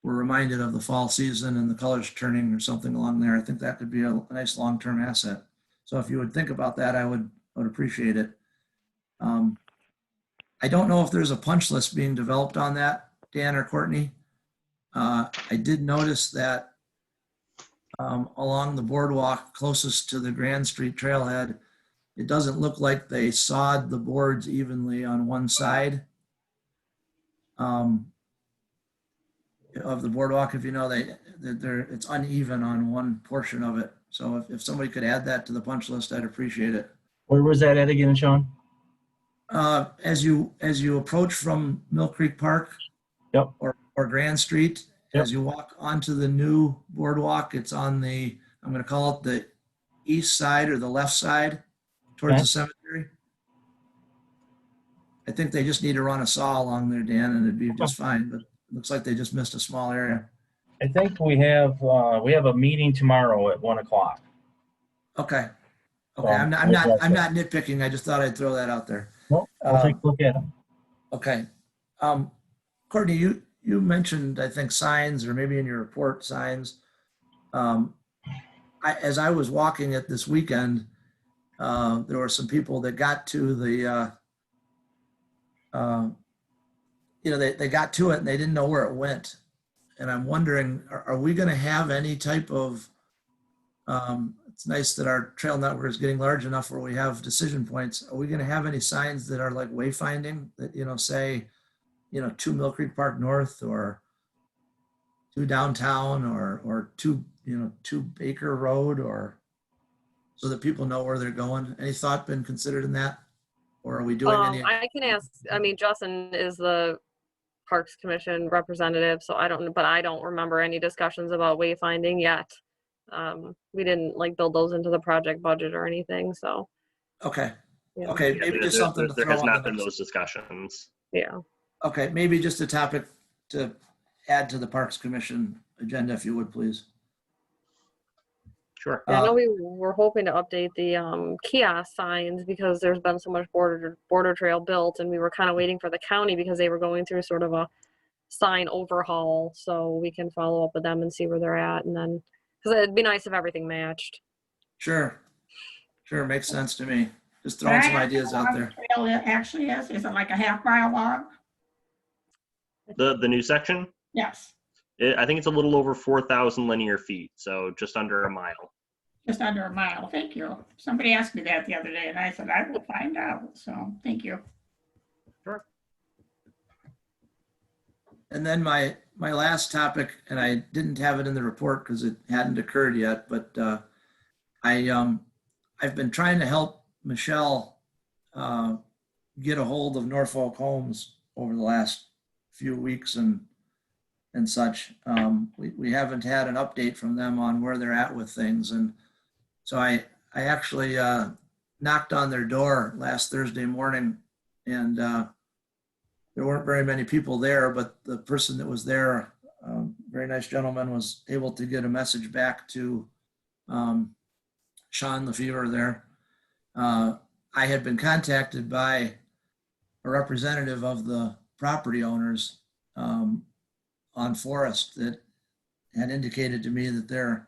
we're reminded of the fall season and the colors turning or something along there. I think that could be a nice long-term asset. So if you would think about that, I would appreciate it. I don't know if there's a punch list being developed on that, Dan or Courtney. I did notice that along the boardwalk closest to the Grand Street trailhead, it doesn't look like they sawed the boards evenly on one side of the boardwalk. If you know, it's uneven on one portion of it. So if somebody could add that to the punch list, I'd appreciate it. Where was that at again, Sean? As you approach from Mill Creek Park, Yep. or Grand Street, Yep. as you walk onto the new boardwalk, it's on the, I'm going to call it the east side or the left side towards Okay. the cemetery. I think they just need to run a saw along there, Dan, and it'd be just fine. But it looks like they just missed a small area. I think we have a meeting tomorrow at 1 o'clock. Okay. Okay. I'm not nitpicking. I just thought I'd throw that out there. Nope, I'll take a look at them. Okay. Courtney, you mentioned, I think, signs, or maybe in your report, signs. As I was walking it this weekend, there were some people that got to the, they got to it and they didn't know where it went. And I'm wondering, are we going to have any type of, it's nice that our trail network is getting large enough where we have decision points. Are we going to have any signs that are like wayfinding that, say, 2 Mill Creek Park North, or 2 downtown, or 2 Baker Road, or so that people know where they're going? Any thought been considered in that? Or are we doing any? I can ask, Justin is the Parks Commission representative, so I don't remember any discussions about wayfinding yet. We didn't build those into the project budget or anything, so. Okay. Yeah. Okay, maybe just something to There throw has on not the been next. those discussions. Yeah. Okay, maybe just a topic to add to the Parks Commission agenda, if you would, please. Sure. I know we were hoping to update the kiosk signs because there's been so much border trail built, and we were kind of waiting for the county because they were going through sort of a sign overhaul, so we can follow up with them and see where they're at, and then because it'd be nice if everything matched. Sure, makes sense to me. Just throwing some ideas out there. Trail it actually is it like a half-mile long? The new section, Yes, I think it's a little over 4,000 linear feet, so just under a mile. just under a mile. Thank you. Somebody asked me that the other day, and I said, I will find out. So, thank you. Sure. And then my last topic, and I didn't have it in the report because it hadn't occurred yet, but I've been trying to help Michelle get a hold of Norfolk Homes over the last few weeks and such. We haven't had an update from them on where they're at with things, and so I actually knocked on their door last Thursday morning, and there weren't very many people there, but the person that was there, very nice gentleman, was able to get a message back to Sean Lefevre there. I had been contacted by a representative of the property owners on Forest that had indicated to me that they're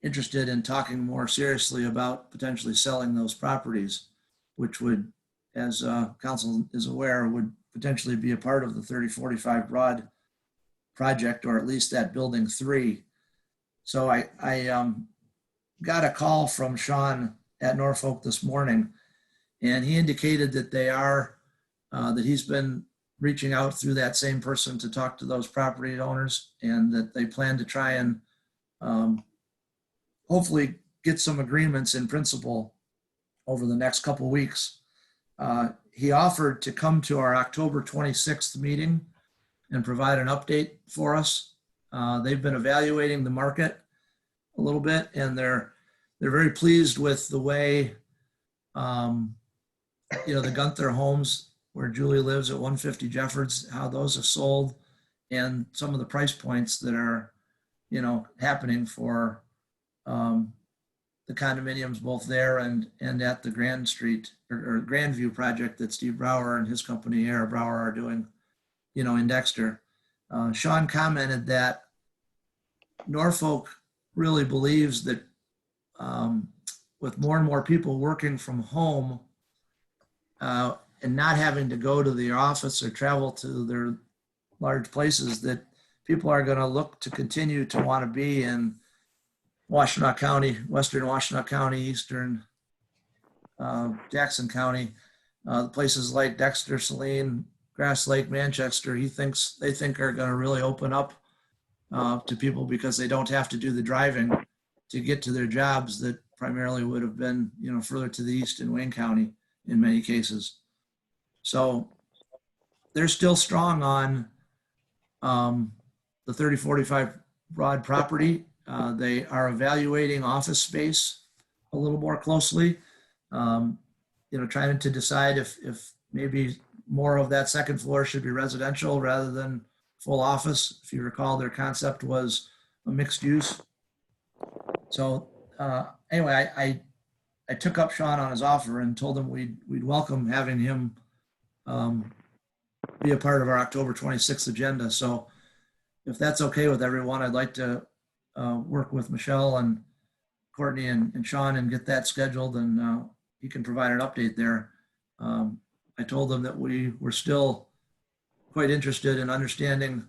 interested in talking more seriously about potentially selling those properties, which would, as council is aware, would potentially be a part of the 3045 Broad project, or at least that building 3. So I got a call from Sean at Norfolk this morning, and he indicated that that he's been reaching out through that same person to talk to those property owners, and that they plan to try and hopefully get some agreements in principle over the next couple weeks. He offered to come to our October 26th meeting and provide an update for us. They've been evaluating the market a little bit, and they're very pleased with the way the Gunther Homes where Julie lives at 150 Jeffords, how those have sold, and some of the price points that are, happening for the condominiums both there and at the Grand Street or Grandview project that Steve Brower and his company, Era Brower, are doing, in Dexter. Sean commented that Norfolk really believes that with more and more people working from home and not having to go to the office or travel to their large places, that people are going to look to continue to want to be in Washtenaw County, Western Washtenaw County, Eastern Jackson County, places like Dexter, Saline, Grass Lake, Manchester. They think are going to really open up to people because they don't have to do the driving to get to their jobs that primarily would have been, further to the east in Wayne County in many cases. So they're still strong on the 3045 Broad property. They are evaluating office space a little more closely, trying to decide if maybe more of that second floor should be residential rather than full office. If you recall, their concept was a mixed use. So anyway, I took up Sean on his offer and told him we'd welcome having him be a part of our October 26th agenda. So if that's okay with everyone, I'd like to work with Michelle and Courtney and Sean and get that scheduled, and he can provide an update there. I told them that we were still quite interested in understanding,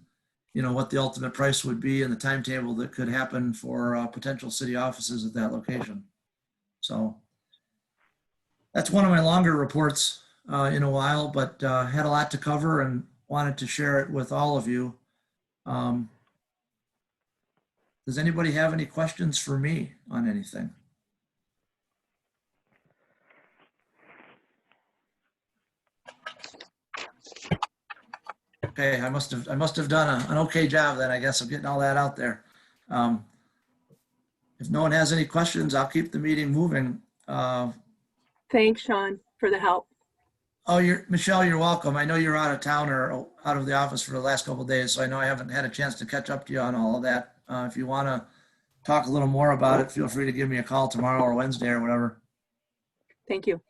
what the ultimate price would be and the timetable that could happen for potential city offices at that location. So that's one of my longer reports in a while, but had a lot to cover and wanted to share it with all of you. Does anybody have any questions for me on anything? Okay, I must have done an okay job then, I guess, of getting all that out there. If no one has any questions, I'll keep the meeting moving. Thanks, Sean, for the help. Oh, Michelle, you're welcome. I know you're out of town or out of the office for the last couple of days, so I know I haven't had a chance to catch up to you on all of that. If you want to talk a little more about it, feel free to give me a call tomorrow or Wednesday or whatever. Thank you.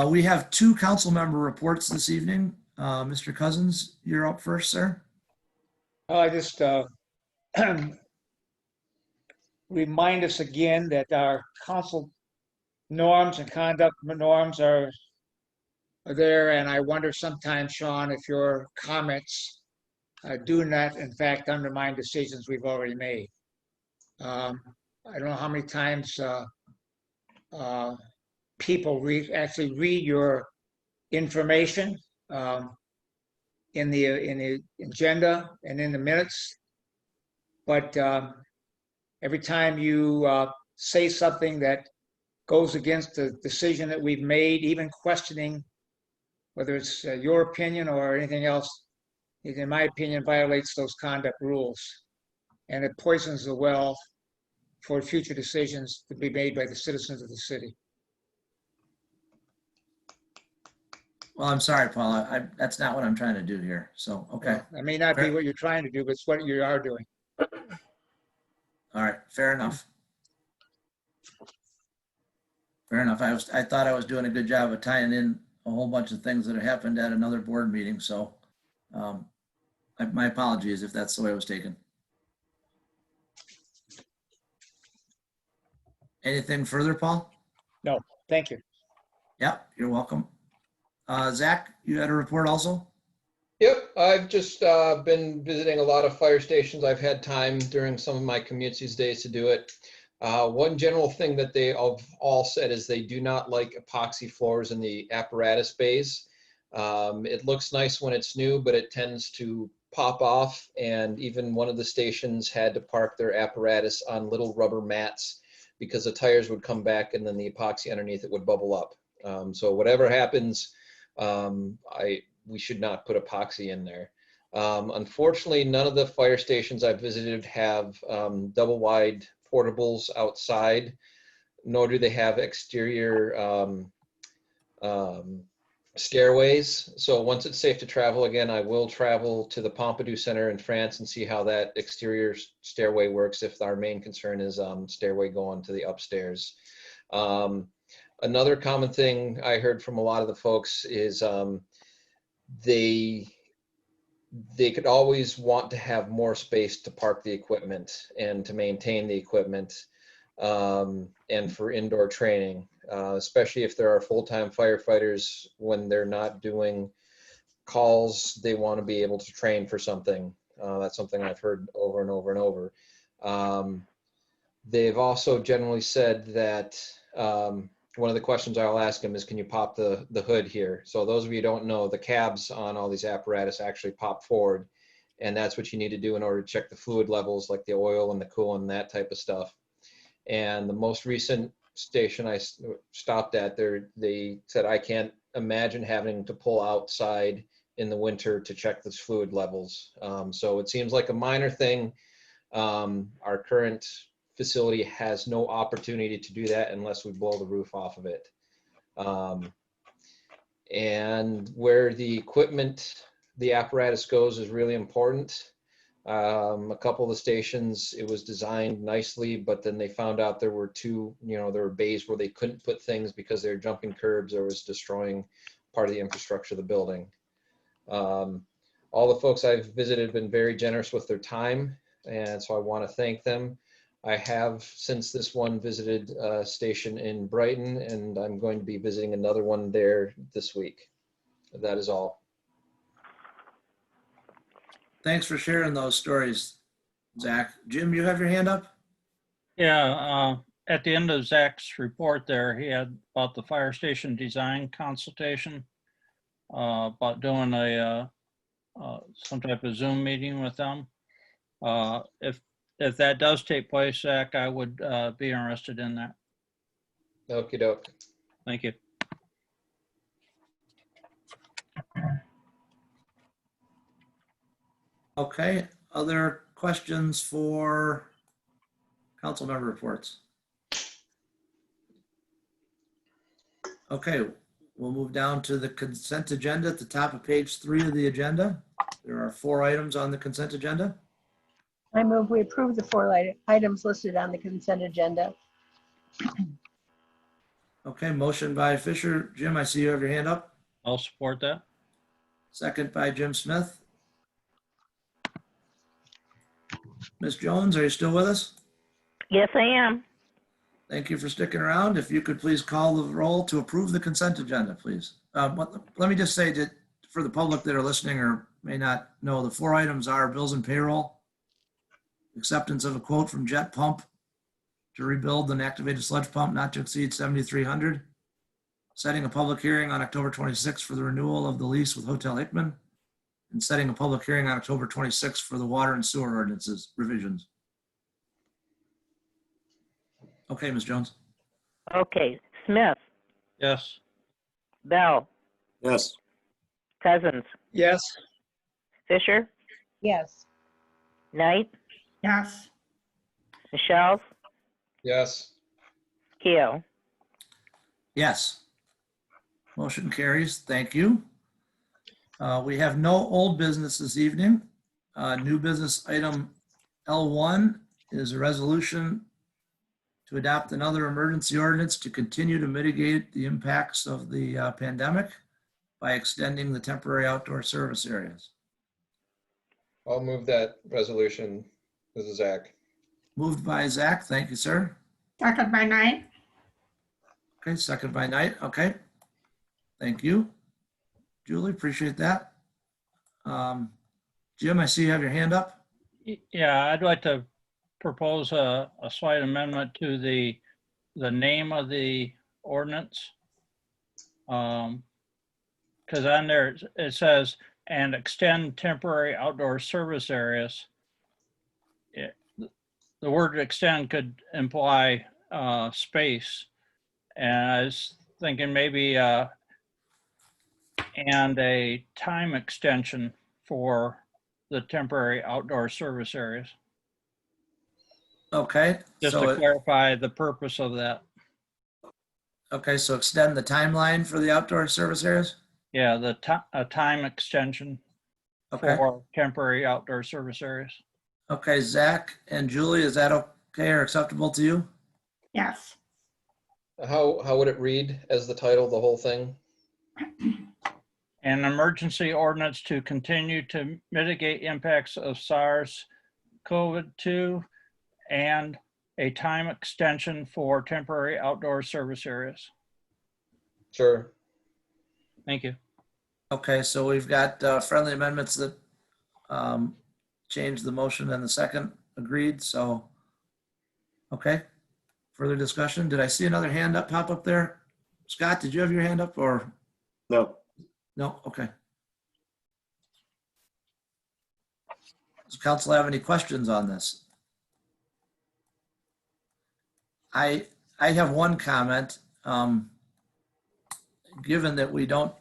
We have 2 council member reports this evening. Mr. Cousins, you're up first, sir. I just remind us again that our council norms and conduct norms are there, and I wonder sometimes, Sean, if your comments do not, in fact, undermine decisions we've already made. I don't know how many times people actually read your information in the agenda and in the minutes, but every time you say something that goes against the decision that we've made, even questioning whether it's your opinion or anything else, it, in my opinion, violates those conduct rules, and it poisons the well for future decisions to be made by the citizens of the city. Well, I'm sorry, Paul. That's not what I'm trying to do here. So, okay. That may not be what you're trying to do, but it's what you are doing. All right. Fair enough. Fair enough. I thought I was doing a good job of tying in a whole bunch of things that have happened at another board meeting. So my apologies if that's the way it was taken. Anything further, Paul? No, thank you. Yeah, you're welcome. Zach, you had a report also? Yep, I've just been visiting a lot of fire stations. I've had time during some of my commutes these days to do it. One general thing that they have all said is they do not like epoxy floors in the apparatus bays. It looks nice when it's new, but it tends to pop off, and even one of the stations had to park their apparatus on little rubber mats because the tires would come back and then the epoxy underneath it would bubble up. So whatever happens, we should not put epoxy in there. Unfortunately, none of the fire stations I've visited have double wide portables outside, nor do they have exterior Stairways. So once it's safe to travel again, I will travel to the Pompidou Center in France and see how that exterior stairway works if our main concern is stairway going to the upstairs. Another common thing I heard from a lot of the folks is they could always want to have more space to park the equipment and to maintain the equipment, and for indoor training, especially if there are full-time firefighters. When they're not doing calls, they want to be able to train for something. That's something I've heard over and over and over. They've also generally said that one of the questions I'll ask them is, can you pop the hood here? So those of you who don't know, the cabs on all these apparatus actually pop forward, and that's what you need to do in order to check the fluid levels, like the oil and the coolant and that type of stuff. And the most recent station I stopped at, they said, I can't imagine having to pull outside in the winter to check those fluid levels. So it seems like a minor thing. Our current facility has no opportunity to do that unless we blow the roof off of it. And where the equipment, the apparatus goes is really important. A couple of the stations, it was designed nicely, but then they found out there were there were bays where they couldn't put things because they were jumping curbs or was destroying part of the infrastructure of the building. All the folks I've visited have been very generous with their time, and so I want to thank them. I have, since this one, visited a station in Brighton, and I'm going to be visiting another one there this week. That is all. Thanks for sharing those stories, Zach. Jim, you have your hand up? Yeah, at the end of Zach's report there, he had about the fire station design consultation, about doing some type of Zoom meeting with them. If that does take place, Zach, I would be interested in that. Okie doke. Thank you. Okay, other questions for council member reports? Okay, we'll move down to the consent agenda at the top of page 3 of the agenda. There are 4 items on the consent agenda. I move we approve the 4 items listed on the consent agenda. Okay, motion by Fisher. Jim, I see you have your hand up. I'll support that. Second by Jim Smith. Ms. Jones, are you still with us? Yes, I am. Thank you for sticking around. If you could please call the roll to approve the consent agenda, please. Let me just say that for the public that are listening or may not know, the 4 items are bills and payroll, acceptance of a quote from Jet Pump to rebuild an activated sludge pump not to exceed $7,300, setting a public hearing on October 26th for the renewal of the lease with Hotel Hickman, and setting a public hearing on October 26th for the water and sewer ordinances revisions. Okay, Ms. Jones. Okay, Smith, Yes. Bell, Yes. Cousins, Yes. Fisher, Yes. Knight, Yes. Michelle, Yes. Keo. Yes. Motion carries. Thank you. We have no old business this evening. New business item L1 is a resolution to adopt another emergency ordinance to continue to mitigate the impacts of the pandemic by extending the temporary outdoor service areas. I'll move that resolution. This is Zach. Moved by Zach. Thank you, sir. Second by Knight. Okay, second by Knight. Okay. Thank you. Julie, appreciate that. Jim, I see you have your hand up. Yeah, I'd like to propose a slight amendment to the name of the ordinance. Because on there it says, and extend temporary outdoor service areas. The word extend could imply space. And I was thinking maybe and a time extension for the temporary outdoor service areas. Okay. Just so to clarify the purpose of that. Okay, so extend the timeline for the outdoor service areas? Yeah, a time extension Okay. for temporary outdoor service areas. Okay, Zach and Julie, is that okay or acceptable to you? Yes. How would it read as the title, the whole thing? An emergency ordinance to continue to mitigate impacts of SARS-CoV-2 and a time extension for temporary outdoor service areas. Sure. Thank you. Okay, so we've got friendly amendments that change the motion and the second agreed, so, okay. Further discussion? Did I see another hand up pop up there? Scott, did you have your hand up or? No. No, okay. Does council have any questions on this? I have one comment. Given that we don't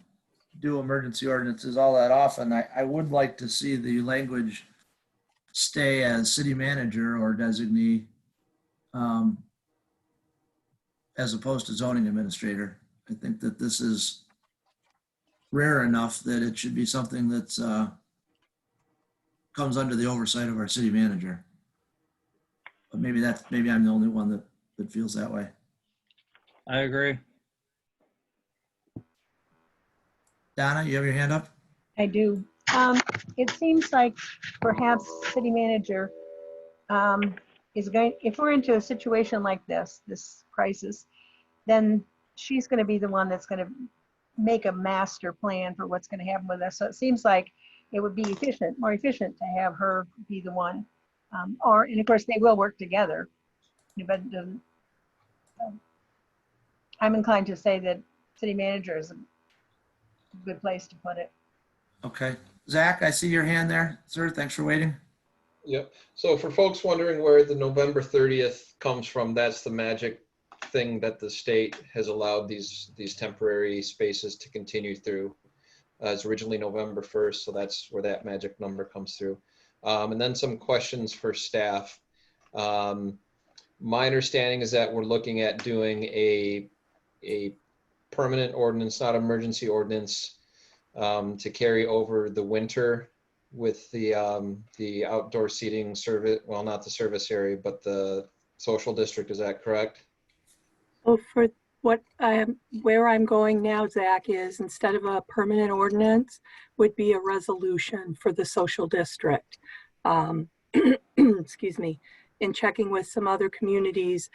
do emergency ordinances all that often, I would like to see the language stay as city manager or designee as opposed to zoning administrator. I think that this is rare enough that it should be something that's comes under the oversight of our city manager. But maybe I'm the only one that feels that way. I agree. Donna, you have your hand up? I do. It seems like perhaps city manager is going, if we're into a situation like this crisis, then she's going to be the one that's going to make a master plan for what's going to happen with us. So it seems like it would be more efficient to have her be the one. And of course they will work together. But I'm inclined to say that city manager is a good place to put it. Okay. Zach, I see your hand there, sir. Thanks for waiting. Yep. So for folks wondering where the November 30th comes from, that's the magic thing that the state has allowed these temporary spaces to continue through. It's originally November 1st, so that's where that magic number comes through. And then some questions for staff. My understanding is that we're looking at doing a permanent ordinance, not emergency ordinance, to carry over the winter with the outdoor seating service, well, not the service area, but the social district. Is that correct? Well, for where I'm going now, Zach, is instead of a permanent ordinance, would be a resolution for the social district. Excuse me. In checking with some other communities,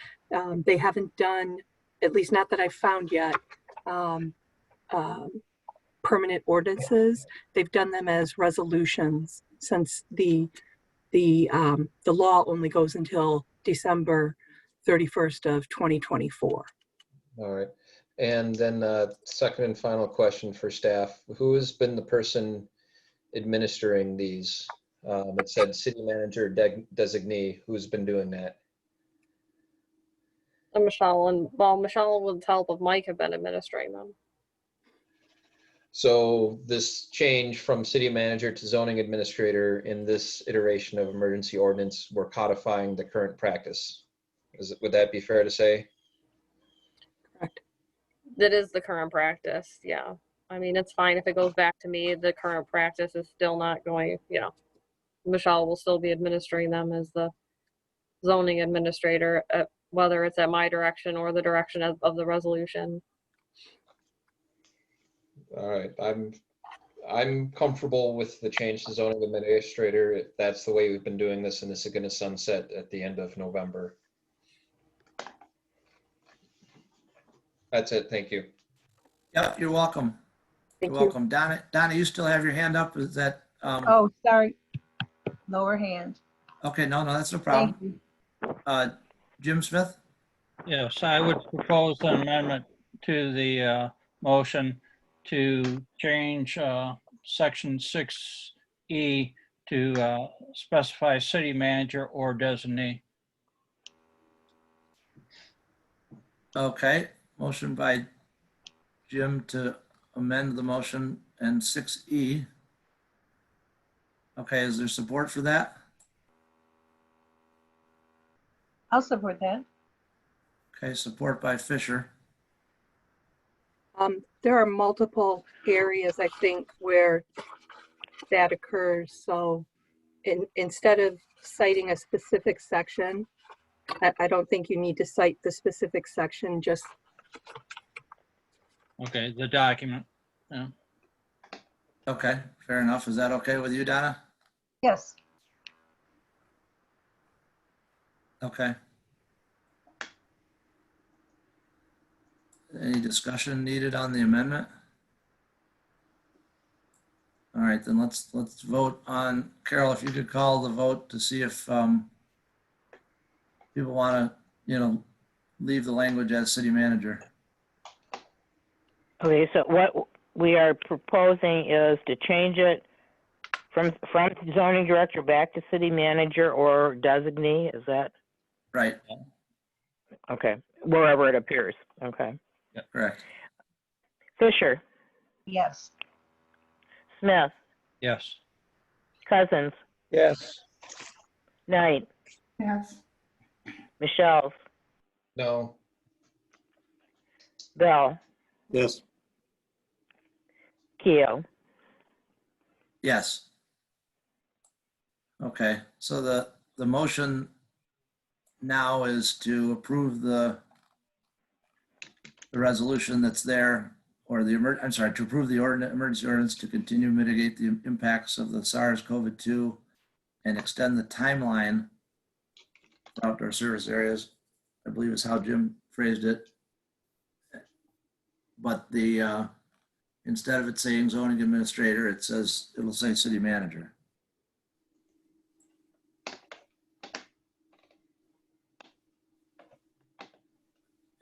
they haven't done, at least not that I've found yet, permanent ordinances. They've done them as resolutions since the law only goes until December 31st of 2024. All right. And then second and final question for staff. Who has been the person administering these? It said city manager designee. Who's been doing that? And Michelle, with the help of Mike, have been administering them. So this change from city manager to zoning administrator in this iteration of emergency ordinance, we're codifying the current practice. Would that be fair to say? Correct. That is the current practice, yeah. I mean, it's fine if it goes back to me. The current practice is still not going, Michelle will still be administering them as the zoning administrator, whether it's at my direction or the direction of the resolution. All right, I'm comfortable with the change to zoning administrator. If that's the way we've been doing this, and this is going to sunset at the end of November. That's it. Thank you. Yep, you're welcome. Thank You're you. welcome. Donna, you still have your hand up? Is that? Oh, sorry. Lower hand. Okay, no, that's no Thank problem. you. Jim Smith? Yes, I would propose an amendment to the motion to change section 6E to specify city manager or designee. Okay, motion by Jim to amend the motion and 6E. Okay, is there support for that? I'll support that. Okay, support by Fisher. There are multiple areas, I think, where that occurs. So instead of citing a specific section, I don't think you need to cite the specific section, just Okay, the document. Yeah. Okay, fair enough. Is that okay with you, Donna? Yes. Okay. Any discussion needed on the amendment? All right, then let's vote on, Carol, if you could call the vote to see if people want to, leave the language as city manager. Okay, so what we are proposing is to change it from zoning director back to city manager or designee, is that? Right, Okay, wherever it appears, okay. correct. Fisher, Yes. Smith, Yes. Cousins, Yes. Knight, Yes. Michelle, No. Bell, Yes. Keo. Yes. Okay, so the motion now is to approve the resolution that's there, or to approve the emergency ordinance to continue to mitigate the impacts of the SARS-CoV-2 and extend the timeline for outdoor service areas, I believe is how Jim phrased it. But instead of it saying zoning administrator, it'll say city manager.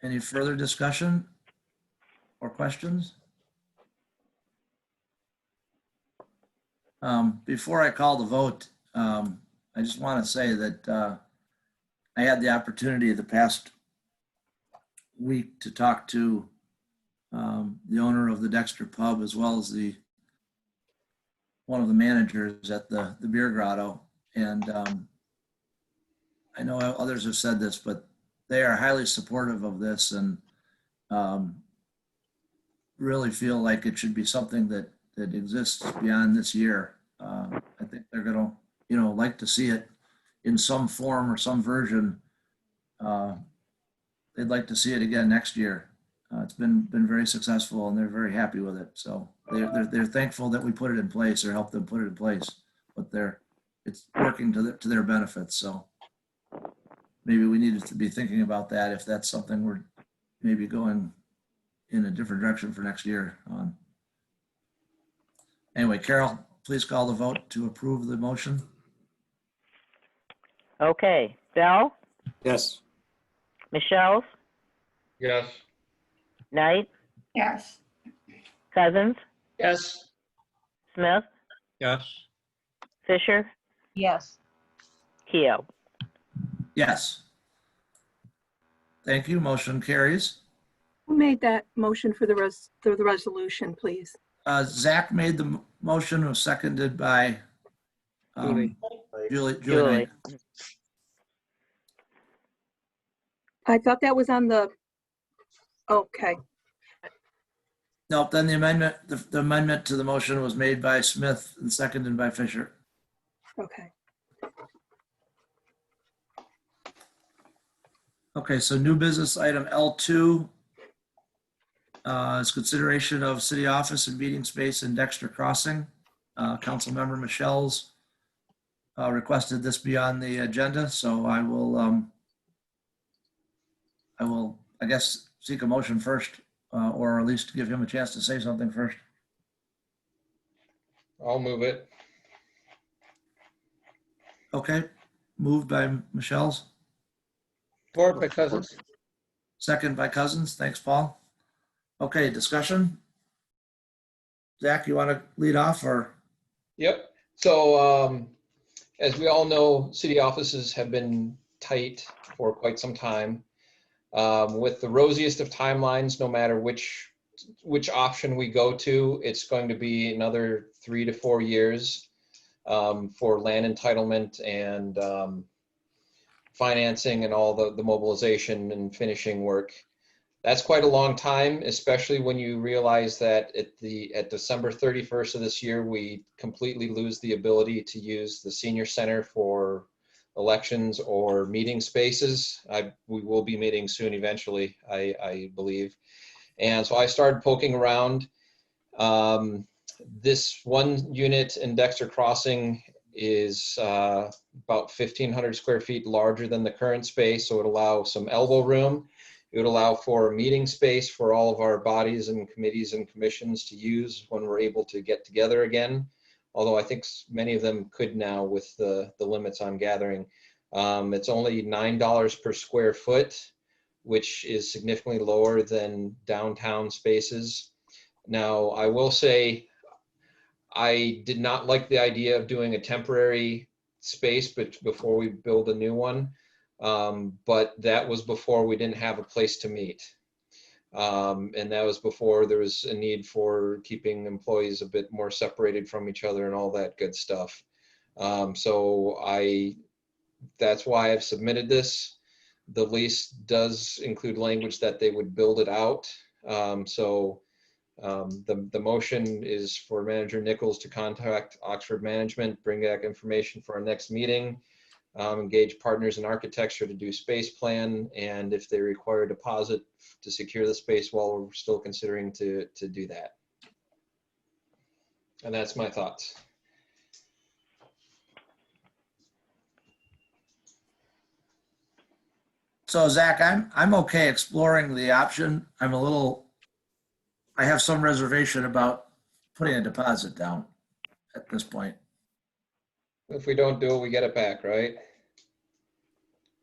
Any further discussion or questions? Before I call the vote, I just want to say that I had the opportunity the past week to talk to the owner of the Dexter Pub, as well as one of the managers at the Beer Grotto. And I know others have said this, but they are highly supportive of this and really feel like it should be something that exists beyond this year. I think they're going to, like to see it in some form or some version. They'd like to see it again next year. It's been very successful, and they're very happy with it. So they're thankful that we put it in place or helped them put it in place. But it's working to their benefits. So maybe we needed to be thinking about that if that's something we're maybe going in a different direction for next year on. Anyway, Carol, please call the vote to approve the motion. Okay, Bell, Yes. Michelle, Yes. Knight, Yes. Cousins, Yes. Smith, Yes. Fisher, Yes. Keo. Yes. Thank you. Motion carries. who made that motion for the resolution, please? Zach made the motion, was seconded by Julie. Julie Julie. Knight. I thought that was on the, okay, Nope, then the amendment to the motion was made by Smith and seconded by Fisher. okay. Okay, so new business item L2 is consideration of city office and meeting space in Dexter Crossing. Councilmember Michelle's requested this be on the agenda, so I will, I guess, seek a motion first, or at least give him a chance to say something first. I'll move it. Okay, moved by Michelle's, Support by Cousins. second by Cousins. Thanks, Paul. Okay, discussion. Zach, you want to lead off or? Yep. So as we all know, city offices have been tight for quite some time. With the rosiest of timelines, no matter which option we go to, it's going to be another 3 to 4 years for land entitlement and financing and all the mobilization and finishing work. That's quite a long time, especially when you realize that at December 31st of this year, we completely lose the ability to use the senior center for elections or meeting spaces. We will be meeting soon eventually, I believe. And so I started poking around. This one unit in Dexter Crossing is about 1,500 square feet larger than the current space, so it would allow some elbow room. It would allow for meeting space for all of our bodies and committees and commissions to use when we're able to get together again. Although I think many of them could now with the limits on gathering. It's only $9 per square foot, which is significantly lower than downtown spaces. Now, I will say, I did not like the idea of doing a temporary space before we build a new one. But that was before we didn't have a place to meet. And that was before there was a need for keeping employees a bit more separated from each other and all that good stuff. That's why I've submitted this. The lease does include language that they would build it out. The motion is for Manager Nichols to contact Oxford Management, bring back information for our next meeting, engage partners in architecture to do space plan, and if they require a deposit to secure the space while we're still considering to do that. And that's my thoughts. So Zach, I'm okay exploring the option. I have some reservation about putting a deposit down at this point. If we don't do it, we get it back, right?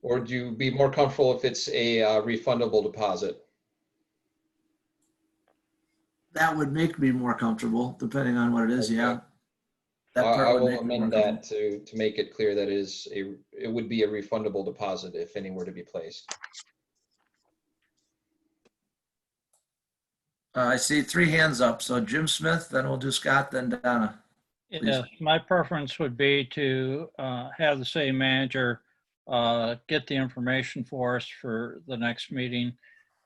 Or do you be more comfortable if it's a refundable deposit? That would make me more comfortable, depending on what it is, Okay. yeah. That I part would will make me more amend comfortable. that to make it clear that it would be a refundable deposit if any were to be placed. I see 3 hands up. So Jim Smith, then we'll do Scott, then Donna. Yeah, my preference would be to have the city manager get the information for us for the next meeting,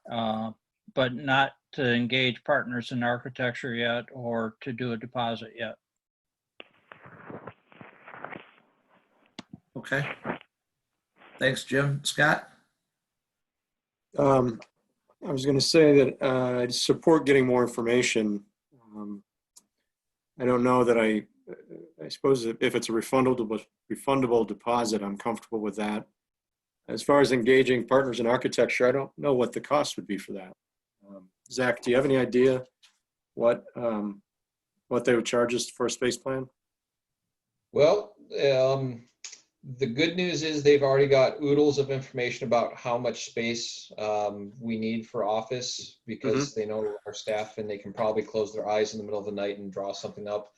but not to engage partners in architecture yet or to do a deposit yet. Okay. Thanks, Jim. Scott? I was going to say that I support getting more information. I don't know that I suppose if it's a refundable deposit, I'm comfortable with that. As far as engaging partners in architecture, I don't know what the cost would be for that. Zach, do you have any idea what they would charge us for a space plan? Well, the good news is they've already got oodles of information about how much space we need for office because they know our staff and they can probably close their eyes in the middle of the night and draw something up.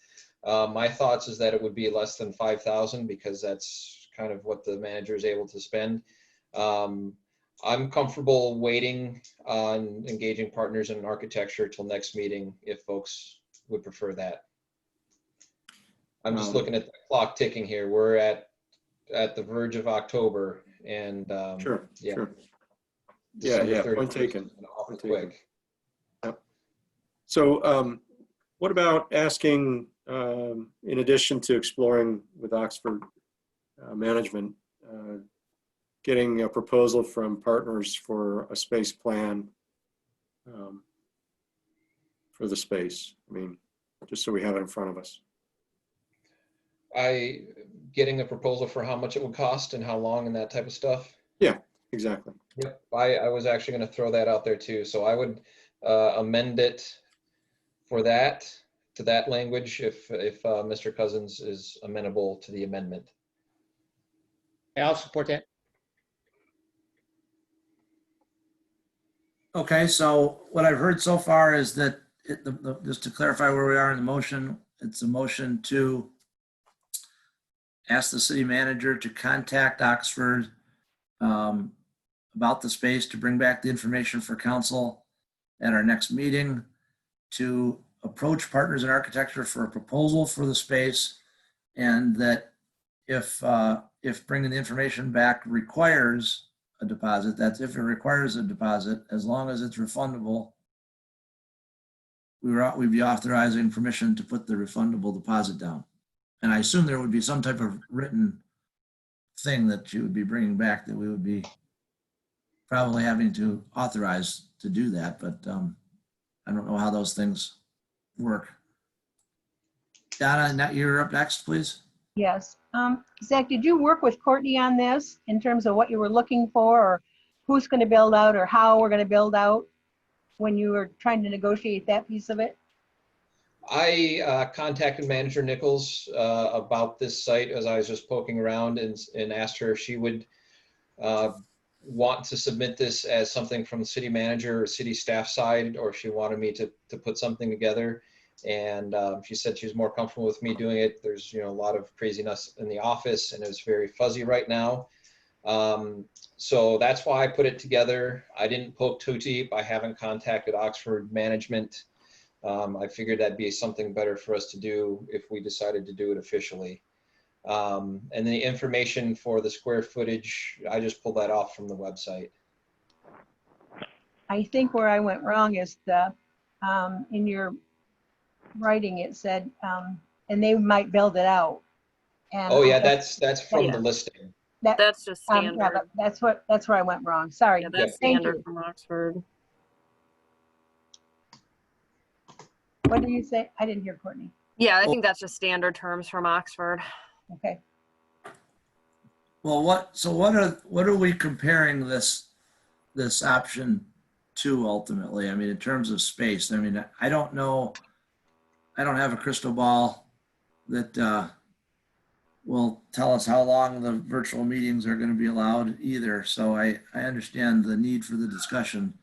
My thoughts is that it would be less than 5,000 because that's kind of what the manager is able to spend. I'm comfortable waiting on engaging partners in architecture till next meeting if folks would prefer that. I'm just looking at the clock ticking here. We're at the verge of October and Sure. December Point 31st taken. is awful quick. Yep. So what about asking, in addition to exploring with Oxford management, getting a proposal from partners for a space plan for the space? I mean, just so we have it in front of us. Getting a proposal for how much it would cost and how long and that type of stuff. Yeah, exactly. Yep, I was actually going to throw that out there too. So I would amend it for that to that language if Mr. Cousins is amenable to the amendment. Yeah, I'll support that. Okay, so what I've heard so far is that, just to clarify where we are in the motion, it's a motion to ask the city manager to contact Oxford about the space, to bring back the information for council at our next meeting, to approach partners in architecture for a proposal for the space, and that if bringing the information back requires a deposit. That's if it requires a deposit, as long as it's refundable. We'd be authorizing permission to put the refundable deposit down. And I assume there would be some type of written thing that you would be bringing back that we would be probably having to authorize to do that, but I don't know how those things work. Donna, you're up next, please. Yes. Zach, did you work with Courtney on this in terms of what you were looking for, or who's going to build out, or how we're going to build out when you were trying to negotiate that piece of it? I contacted Manager Nichols about this site as I was just poking around and asked her if she would want to submit this as something from the city manager or city staff side, or if she wanted me to put something together. And she said she was more comfortable with me doing it. There's a lot of craziness in the office and it's very fuzzy right now. So that's why I put it together. I didn't poke too deep. I haven't contacted Oxford management. I figured that'd be something better for us to do if we decided to do it officially. And the information for the square footage, I just pulled that off from the website. I think where I went wrong is the in your writing it said, and they might build it out. And Oh yeah, that's from Yeah. the listing. That's just yeah, standard. but that's where I went wrong. Sorry. Yeah, that's Thank standard you. from Oxford. What did you say? I didn't hear Courtney. Yeah, I think that's just standard terms from Oxford. Okay. Well, what are we comparing this option to ultimately? I mean, in terms of space, I mean, I don't know. I don't have a crystal ball that will tell us how long the virtual meetings are going to be allowed either. So I understand the need for the discussion.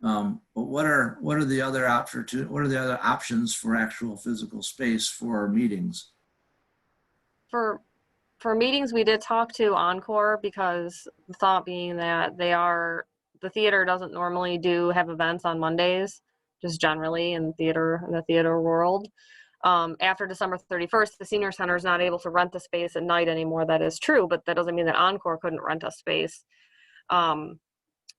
But what are the other options for actual physical space for meetings? For meetings, we did talk to Encore, because the thought being that the theater doesn't normally have events on Mondays, just generally in the theater world. After December 31st, the senior center is not able to rent the space at night anymore. That is true, but that doesn't mean that Encore couldn't rent a space. And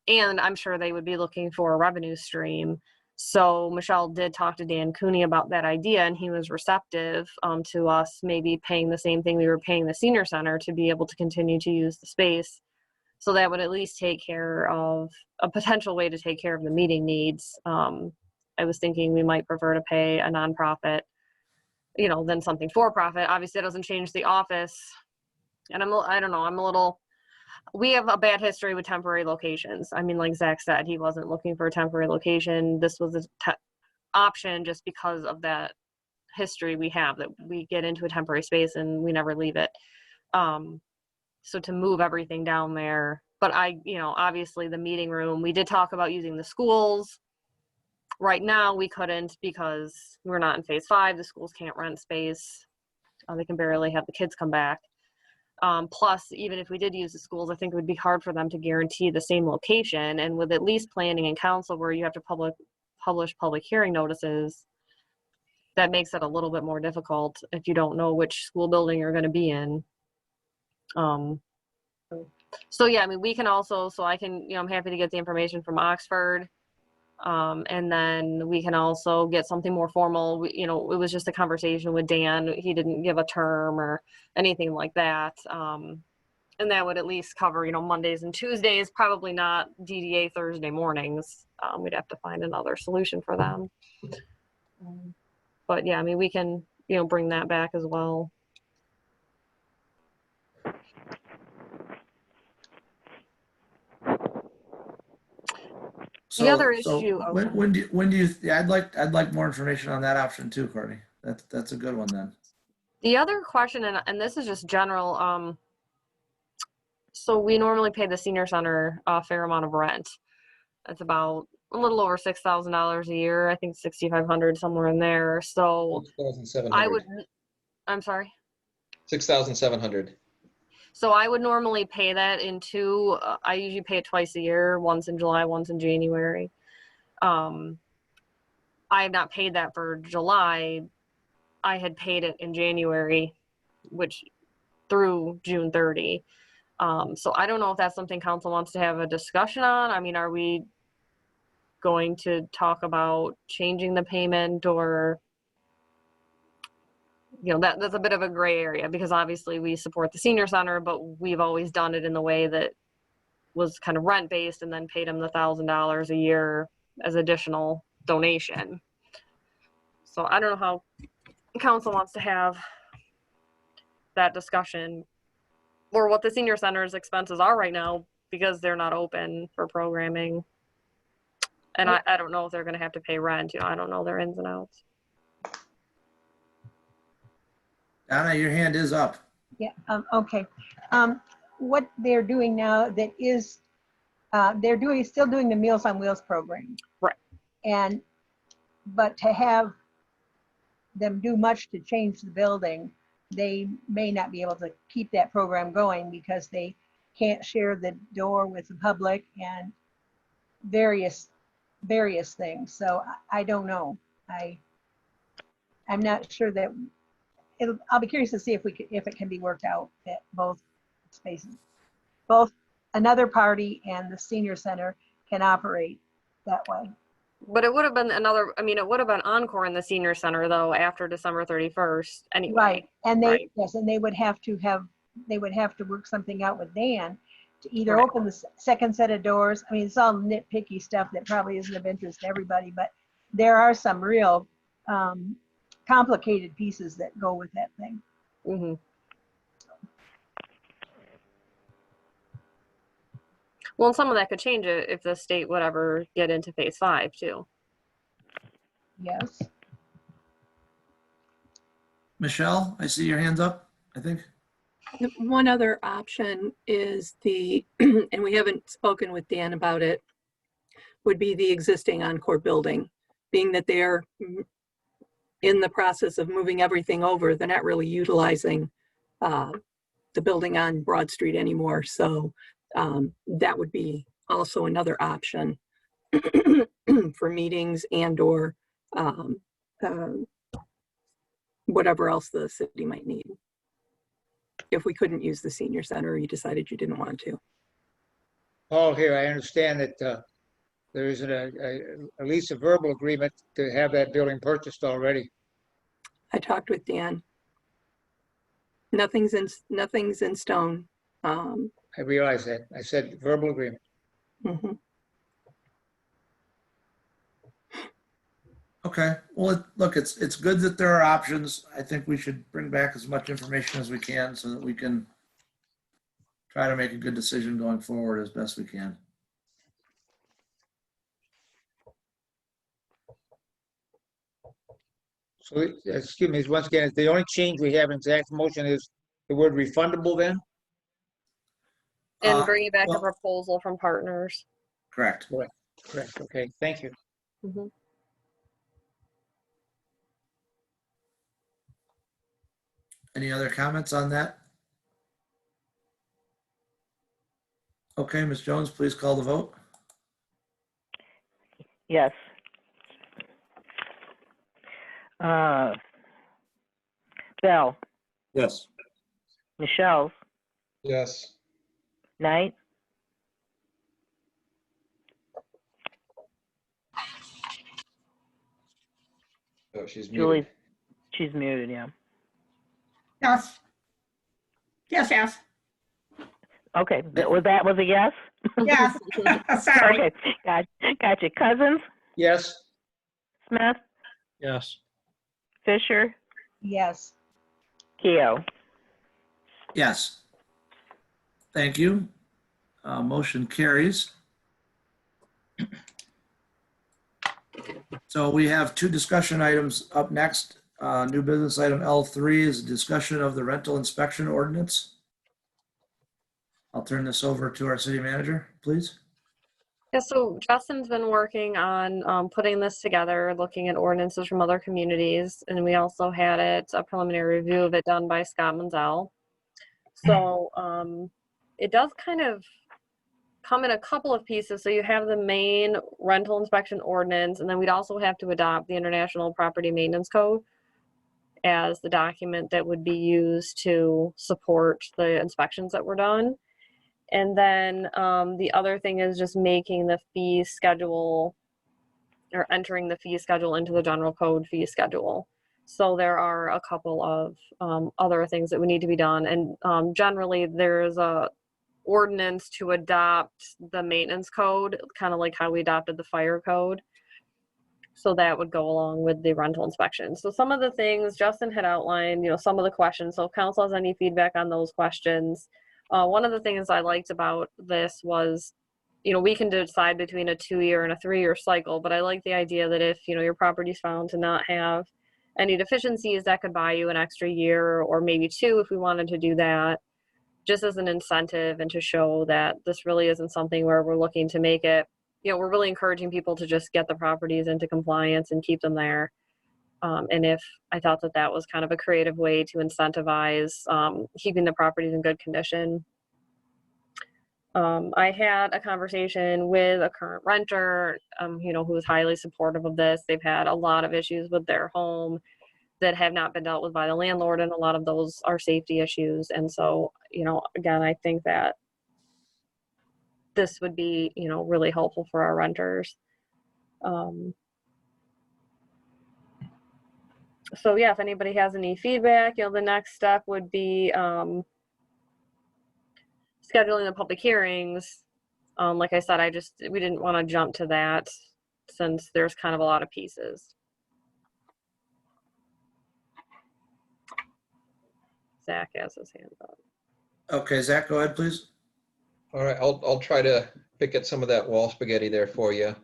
I'm sure they would be looking for a revenue stream. So Michelle did talk to Dan Cooney about that idea, and he was receptive to us maybe paying the same thing we were paying the senior center to be able to continue to use the space. So that would at least take care of a potential way to take care of the meeting needs. I was thinking we might prefer to pay a nonprofit, than something for profit. Obviously, it doesn't change the office. And I don't know, we have a bad history with temporary locations. I mean, like Zach said, he wasn't looking for a temporary location. This was an option just because of that history we have, that we get into a temporary space and we never leave it. So to move everything down there, but obviously the meeting room, we did talk about using the schools. Right now we couldn't because we're not in phase 5. The schools can't rent space. They can barely have the kids come back. Plus, even if we did use the schools, I think it would be hard for them to guarantee the same location. And with at least planning and council, where you have to publish public hearing notices, that makes it a little bit more difficult if you don't know which school building you're going to be in. So yeah, I mean, we can also, I'm happy to get the information from Oxford. And then we can also get something more formal. It was just a conversation with Dan. He didn't give a term or anything like that. And that would at least cover, Mondays and Tuesdays, probably not DDA Thursday mornings. We'd have to find another solution for them. But yeah, I mean, we can, bring that back as well. The other issue. When do you? Yeah, I'd like more information on that option too, Courtney. That's a good one then. The other question, and this is just general. So we normally pay the senior center a fair amount of rent. It's about a little over $6,000 a year. I think $6,500, somewhere in there. So I'm sorry. 6,700. So I would normally pay that in two. I usually pay it twice a year, once in July, once in January. I have not paid that for July. I had paid it in January, which through June 30. So I don't know if that's something council wants to have a discussion on. I mean, are we going to talk about changing the payment, or, you know, that's a bit of a gray area, because obviously we support the senior center, but we've always done it in the way that was kind of rent based and then paid them the $1,000 a year as additional donation. So I don't know how council wants to have that discussion, or what the senior center's expenses are right now, because they're not open for programming. And I don't know if they're gonna have to pay rent, you know, I don't know their ins and outs. Donna, your hand is up. Yeah, okay. What they're doing now that is, they're still doing the Meals on Wheels program. Right. But to have them do much to change the building, they may not be able to keep that program going because they can't share the door with the public and various things. So I don't know. I'm not sure that I'll be curious to see if it can be worked out at both spaces. Both another party and the senior center can operate that way. But it would have been it would have been Encore in the senior center though after December 31st anyway. Right, and right. they would have to work something out with Dan to either Right. open the second set of doors. I mean, it's all nitpicky stuff that probably isn't of interest to everybody, but there are some real complicated pieces that go with that thing. Mm-hmm. Well, and some of that could change it if the state would ever get into phase 5 too. Yes. Michelle, I see your hands up, I think. One other option is and we haven't spoken with Dan about it, would be the existing Encore building. Being that they're in the process of moving everything over, they're not really utilizing the building on Broad Street anymore. So that would be also another option for meetings and or whatever else the city might need. If we couldn't use the senior center, you decided you didn't want to. Paul here, I understand that there is at least a verbal agreement to have that building purchased already. I talked with Dan. Nothing's in stone. I realize that. I said verbal agreement. Mhm. Okay, well, look, it's good that there are options. I think we should bring back as much information as we can so that we can try to make a good decision going forward as best we can. So, excuse me, once again, the only change we have in Zach's motion is the word refundable then? And bring back well- a proposal from partners. Correct. Correct, okay, thank you. Mm-hmm. Any other comments on that? Okay, Ms. Jones, please call the vote. Yes. Bell, Yes. Michelle, Yes. Knight, Oh, she's Julie, muted. she's muted, yeah. Yes. Yes. Okay, that was a yes? Yes. Sorry. Okay, gotcha. Cousins, Yes, Smith, Yes. Fisher, Yes. Keo. Yes. Thank you. Motion carries. So we have two discussion items up next. New business item L3 is discussion of the rental inspection ordinance. I'll turn this over to our city manager, please. Yeah, so Justin's been working on putting this together, looking at ordinances from other communities, and we also had a preliminary review of it done by Scott Menzel. So it does kind of come in a couple of pieces. So you have the main rental inspection ordinance, and then we'd also have to adopt the International Property Maintenance Code as the document that would be used to support the inspections that were done. And then the other thing is just making the fee schedule or entering the fee schedule into the general code fee schedule. So there are a couple of other things that would need to be done. And generally there's a ordinance to adopt the maintenance code, kind of like how we adopted the fire code. So that would go along with the rental inspection. So some of the things Justin had outlined, some of the questions. So if council has any feedback on those questions. One of the things I liked about this was, we can decide between a 2-year and a 3-year cycle, but I like the idea that if, your property's found to not have any deficiencies, that could buy you an extra year or maybe 2 if we wanted to do that, just as an incentive and to show that this really isn't something where we're looking to make it, we're really encouraging people to just get the properties into compliance and keep them there. And if I thought that that was kind of a creative way to incentivize keeping the properties in good condition. I had a conversation with a current renter, who was highly supportive of this. They've had a lot of issues with their home that have not been dealt with by the landlord, and a lot of those are safety issues. And so, again, I think that this would be, really helpful for our renters. So yeah, if anybody has any feedback, the next step would be scheduling the public hearings. Like I said, we didn't want to jump to that since there's kind of a lot of pieces. Zach has his hand up. Okay, Zach, go ahead, please. All right, I'll try to pick at some of that wall spaghetti there for you.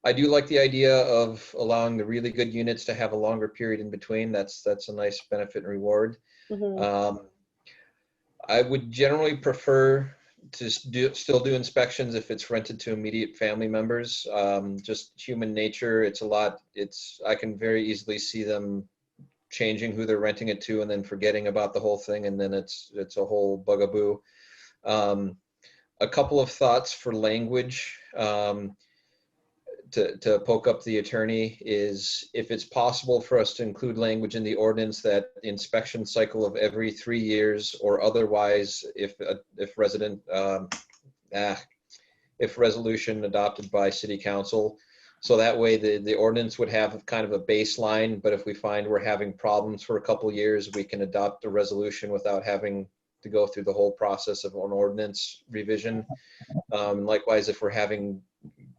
I do like the idea of allowing the really good units to have a longer period in between. That's a nice benefit and reward. Mm-hmm. I would generally prefer to still do inspections if it's rented to immediate family members. Just human nature, I can very easily see them changing who they're renting it to and then forgetting about the whole thing, and then it's a whole bugaboo. A couple of thoughts for language to poke up the attorney is if it's possible for us to include language in the ordinance that the inspection cycle of every 3 years or otherwise if resolution adopted by city council. So that way the ordinance would have kind of a baseline, but if we find we're having problems for a couple years, we can adopt a resolution without having to go through the whole process of an ordinance revision. Likewise, if we're having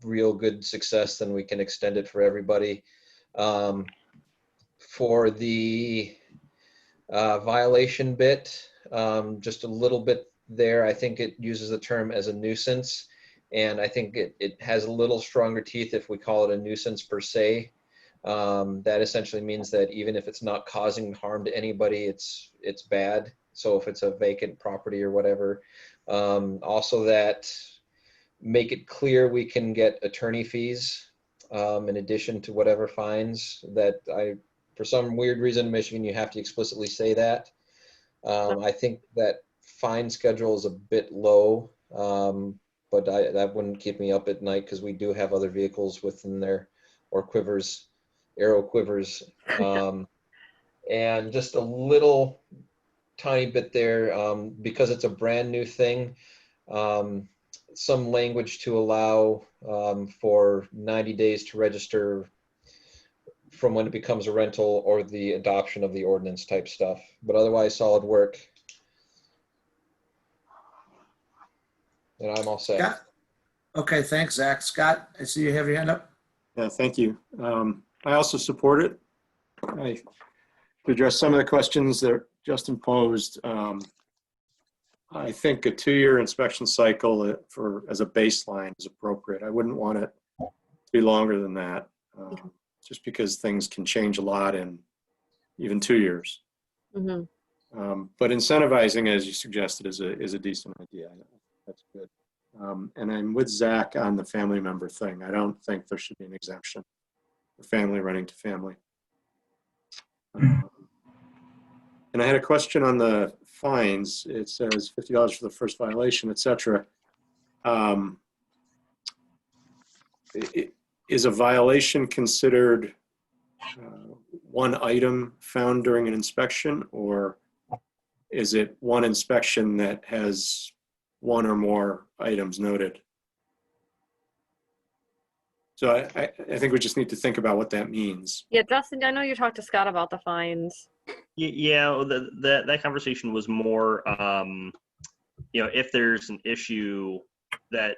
real good success, then we can extend it for everybody. For the violation bit, just a little bit there, I think it uses the term as a nuisance. And I think it has a little stronger teeth if we call it a nuisance per se. That essentially means that even if it's not causing harm to anybody, it's bad. So if it's a vacant property or whatever. Also that make it clear we can get attorney fees in addition to whatever fines that for some weird reason in Michigan, you have to explicitly say that. I think that fine schedule is a bit low. But that wouldn't keep me up at night because we do have other vehicles within there or quivers, arrow quivers. And just a little tiny bit there because it's a brand new thing. Some language to allow for 90 days to register from when it becomes a rental or the adoption of the ordinance type stuff. But otherwise, solid work. And I'm all set. Scott? Okay, thanks, Zach. Scott, I see you have your hand up. Yeah, thank you. I also support it. To address some of the questions that Justin posed, I think a 2-year inspection cycle as a baseline is appropriate. I wouldn't want it to be longer than that, just because things can change a lot in even 2 years. Mm-hmm. But incentivizing, as you suggested, is a decent idea. That's good. And I'm with Zach on the family member thing. I don't think there should be an exemption for family renting to family. And I had a question on the fines. It says $50 for the first violation, etc. Is a violation considered one item found during an inspection, or is it one inspection that has one or more items noted? So I think we just need to think about what that means. Yeah, Dustin, I know you talked to Scott about the fines. Yeah, that conversation was more, if there's an issue that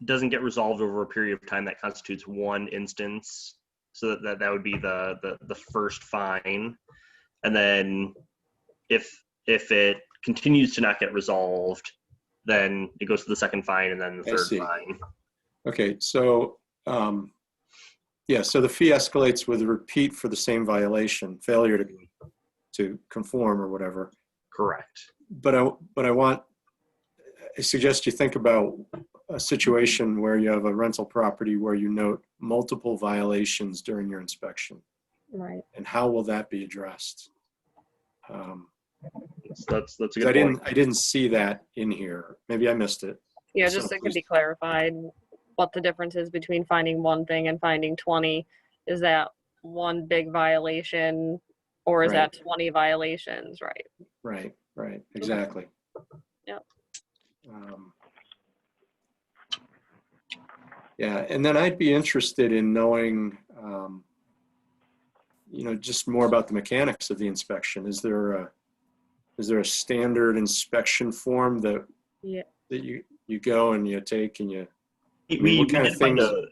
doesn't get resolved over a period of time that constitutes one instance, so that would be the first fine, and then if it continues to not get resolved, then it goes to the second fine and then the I third see. fine. Okay, so so the fee escalates with a repeat for the same violation, failure to conform or whatever. Correct. But I suggest you think about a situation where you have a rental property where you note multiple violations during your inspection, Right. and how will that be addressed? That's a 'Cause good point. I didn't see that in here. Maybe I missed it. Yeah, So just so it can please- be clarified what the difference is between finding one thing and finding 20. Is that one big violation or is that 20 violations, right? Right, exactly. Yep. Yeah, and then I'd be interested in knowing, just more about the mechanics of the inspection. Is there a standard inspection form that Yeah. that you go and you take and you? We what kind of did find things?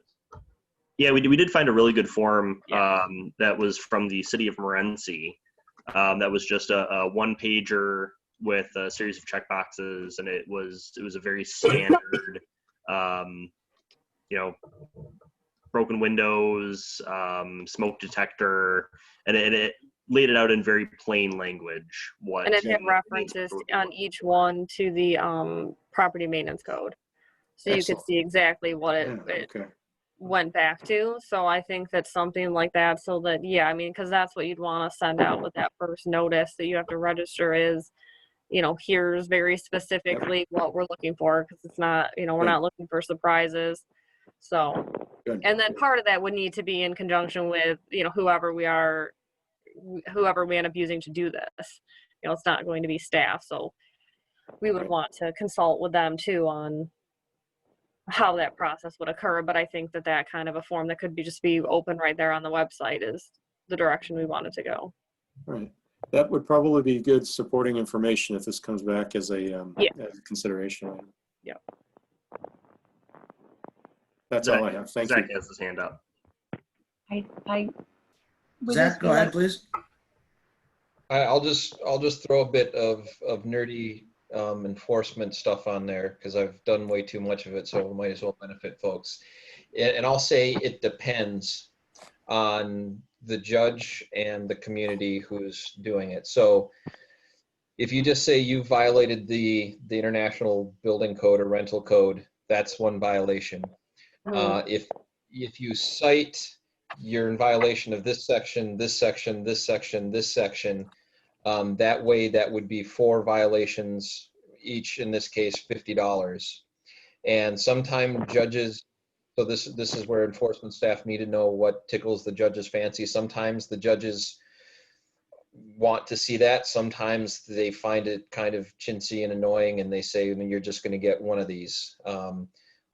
we did find a really good form Yeah. that was from the city of Morenci. That was just a one pager with a series of checkboxes, and it was a very standard, broken windows, smoke detector, and it laid it out in very plain language. And it had references on each one to the property maintenance code. So you could Excellent. see exactly what it Okay. went back to. So I think that something like that, so that, because that's what you'd want to send out with that first notice that you have to register is, here's very specifically what we're looking for, because it's not, we're not looking for surprises. So, Good. and then part of that would need to be in conjunction with, whoever we end up using to do this. It's not going to be staff, so we would want to consult with them too on how that process would occur. But I think that kind of a form that could just be open right there on the website is the direction we wanted to go. Right. That would probably be good supporting information if this comes back as a consideration item. Yeah. That's all I have. Thank you. Zach has his hand up. would this Zach, be go ahead, like- please. I'll just throw a bit of nerdy enforcement stuff on there because I've done way too much of it, so it might as well benefit folks. And I'll say it depends on the judge and the community who's doing it. So if you just say you violated the International Building Code or Rental Code, that's one violation. If you cite you're in violation of this section, this section, this section, this section, that way that would be 4 violations, each in this case $50. And sometimes judges, so this is where enforcement staff need to know what tickles the judge's fancy. Sometimes the judges want to see that. Sometimes they find it kind of chintzy and annoying and they say, you're just going to get one of these.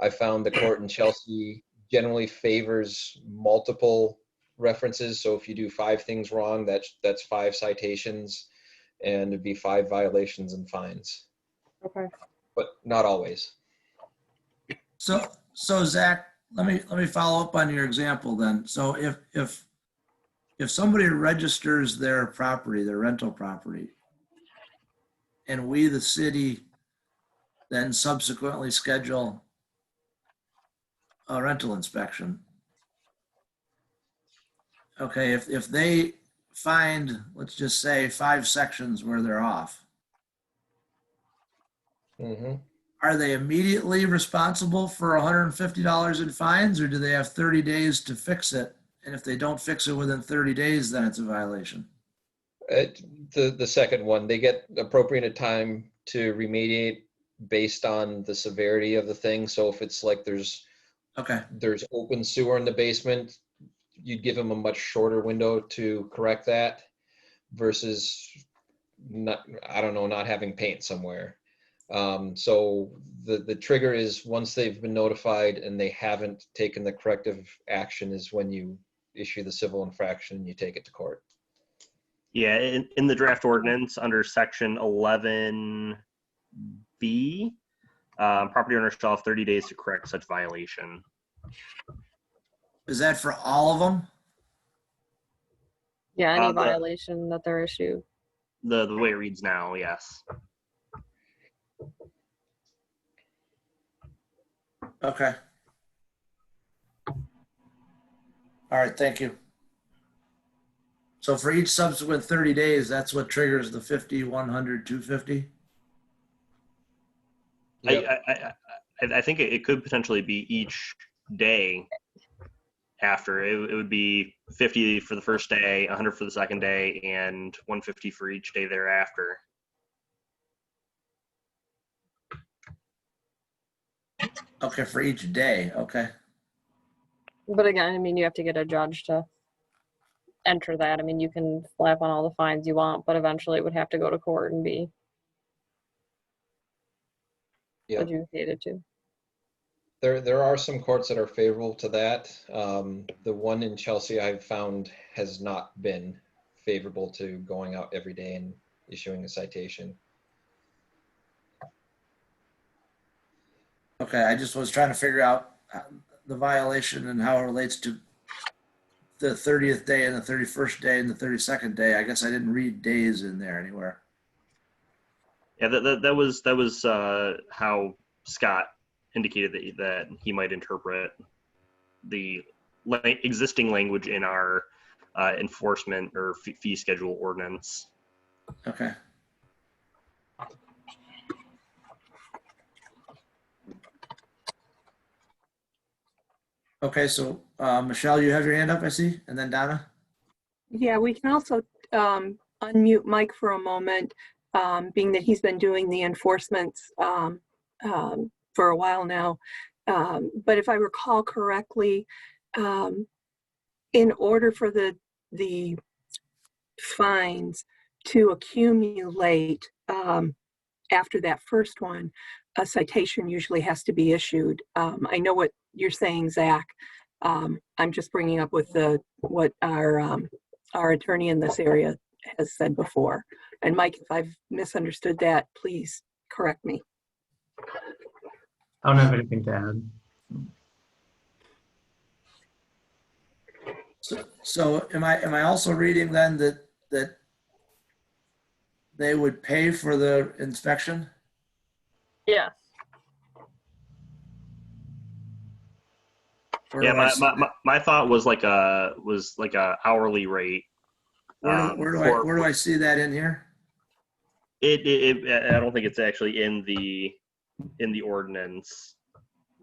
I found the court in Chelsea generally favors multiple references. So if you do 5 things wrong, that's 5 citations and it'd be 5 violations and fines. Okay. But not always. So Zach, let me follow up on your example then. So if somebody registers their property, their rental property, and we, the city, then subsequently schedule a rental inspection. Okay, if they find, let's just say 5 sections where they're off, are they immediately responsible for $150 in fines, or do they have 30 days to fix it? And if they don't fix it within 30 days, then it's a violation? The second one, they get appropriate time to remediate based on the severity of the thing. So if it's like there's open sewer in the basement, you'd give them a much shorter window to correct that versus I don't know, not having paint somewhere. So the trigger is once they've been notified and they haven't taken the corrective action is when you issue the civil infraction and you take it to court. Yeah, in the draft ordinance under section 11B, property owner shall have 30 days to correct such violation. Is that for all of them? Yeah, any The violation that they're issued. way it reads now, yes. Okay. All right, thank you. So for each subsequent 30 days, that's what triggers the 50, 100, 250? Yep. I think it could potentially be each day after. It would be 50 for the first day, 100 for the second day, and 150 for each day thereafter. Okay, for each day, okay. But again, I mean, you have to get a judge to enter that. I mean, you can slap on all the fines you want, but eventually it would have to go to court and be Yep. adjudicated to. There are some courts that are favorable to that. The one in Chelsea I've found has not been favorable to going out every day and issuing a citation. Okay, I just was trying to figure out the violation and how it relates to the 30th day and the 31st day and the 32nd day. I guess I didn't read days in there anywhere. Yeah, that was how Scott indicated that he might interpret the existing language in our enforcement or fee schedule ordinance. Okay. Okay, so Michelle, you have your hand up, I see, and then Donna. Yeah, we can also unmute Mike for a moment, being that he's been doing the enforcements for a while now. But if I recall correctly, in order for the fines to accumulate after that first one, a citation usually has to be issued. I know what you're saying, Zach. I'm just bringing up with what our attorney in this area has said before. And Mike, if I've misunderstood that, please correct me. I don't have anything to add. So am I also reading then that they would pay for the inspection? Yes. Yeah, my thought was like a hourly rate. Where do I see that in here? I don't think it's actually in the ordinance.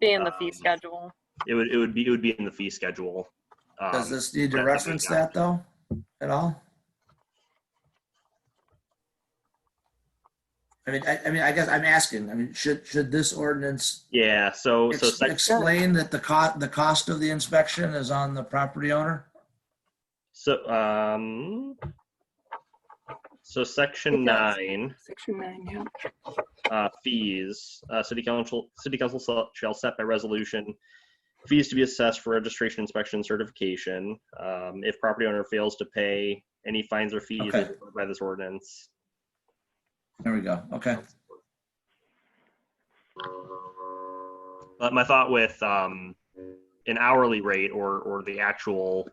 Be in the fee schedule. It would be in the fee schedule. Does this need to reference that though, at all? I mean, I guess I'm asking. I mean, should this ordinance? Yeah. So explain that the cost of the inspection is on the property owner. So section 9. Section 9, yeah. Fees. City council shall set by resolution fees to be assessed for registration, inspection, and certification. If property owner fails to pay any fines or fees by this ordinance. There we go. Okay. But my thought with an hourly rate or the actual,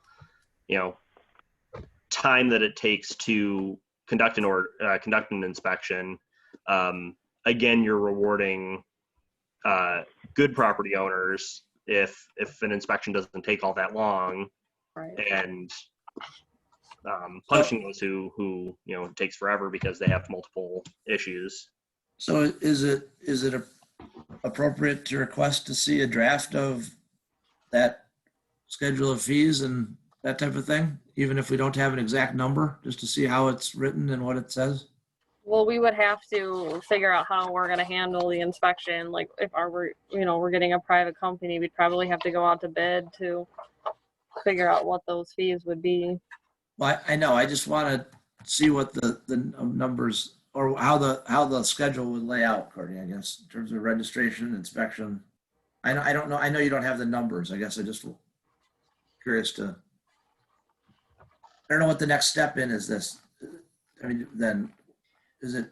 time that it takes to conduct an inspection, again, you're rewarding good property owners if an inspection doesn't take all that long, right, and punishing those who it takes forever because they have multiple issues. So is it appropriate to request to see a draft of that schedule of fees and that type of thing, even if we don't have an exact number, just to see how it's written and what it says? Well, we would have to figure out how we're going to handle the inspection. Like if we're getting a private company, we'd probably have to go out to bid to figure out what those fees would be. Well, I know. I just want to see what the numbers or how the schedule would lay out, Courtney, I guess, in terms of registration, inspection. I don't know. I know you don't have the numbers. I guess I just curious to. I don't know what the next step in is this. I mean, then is it?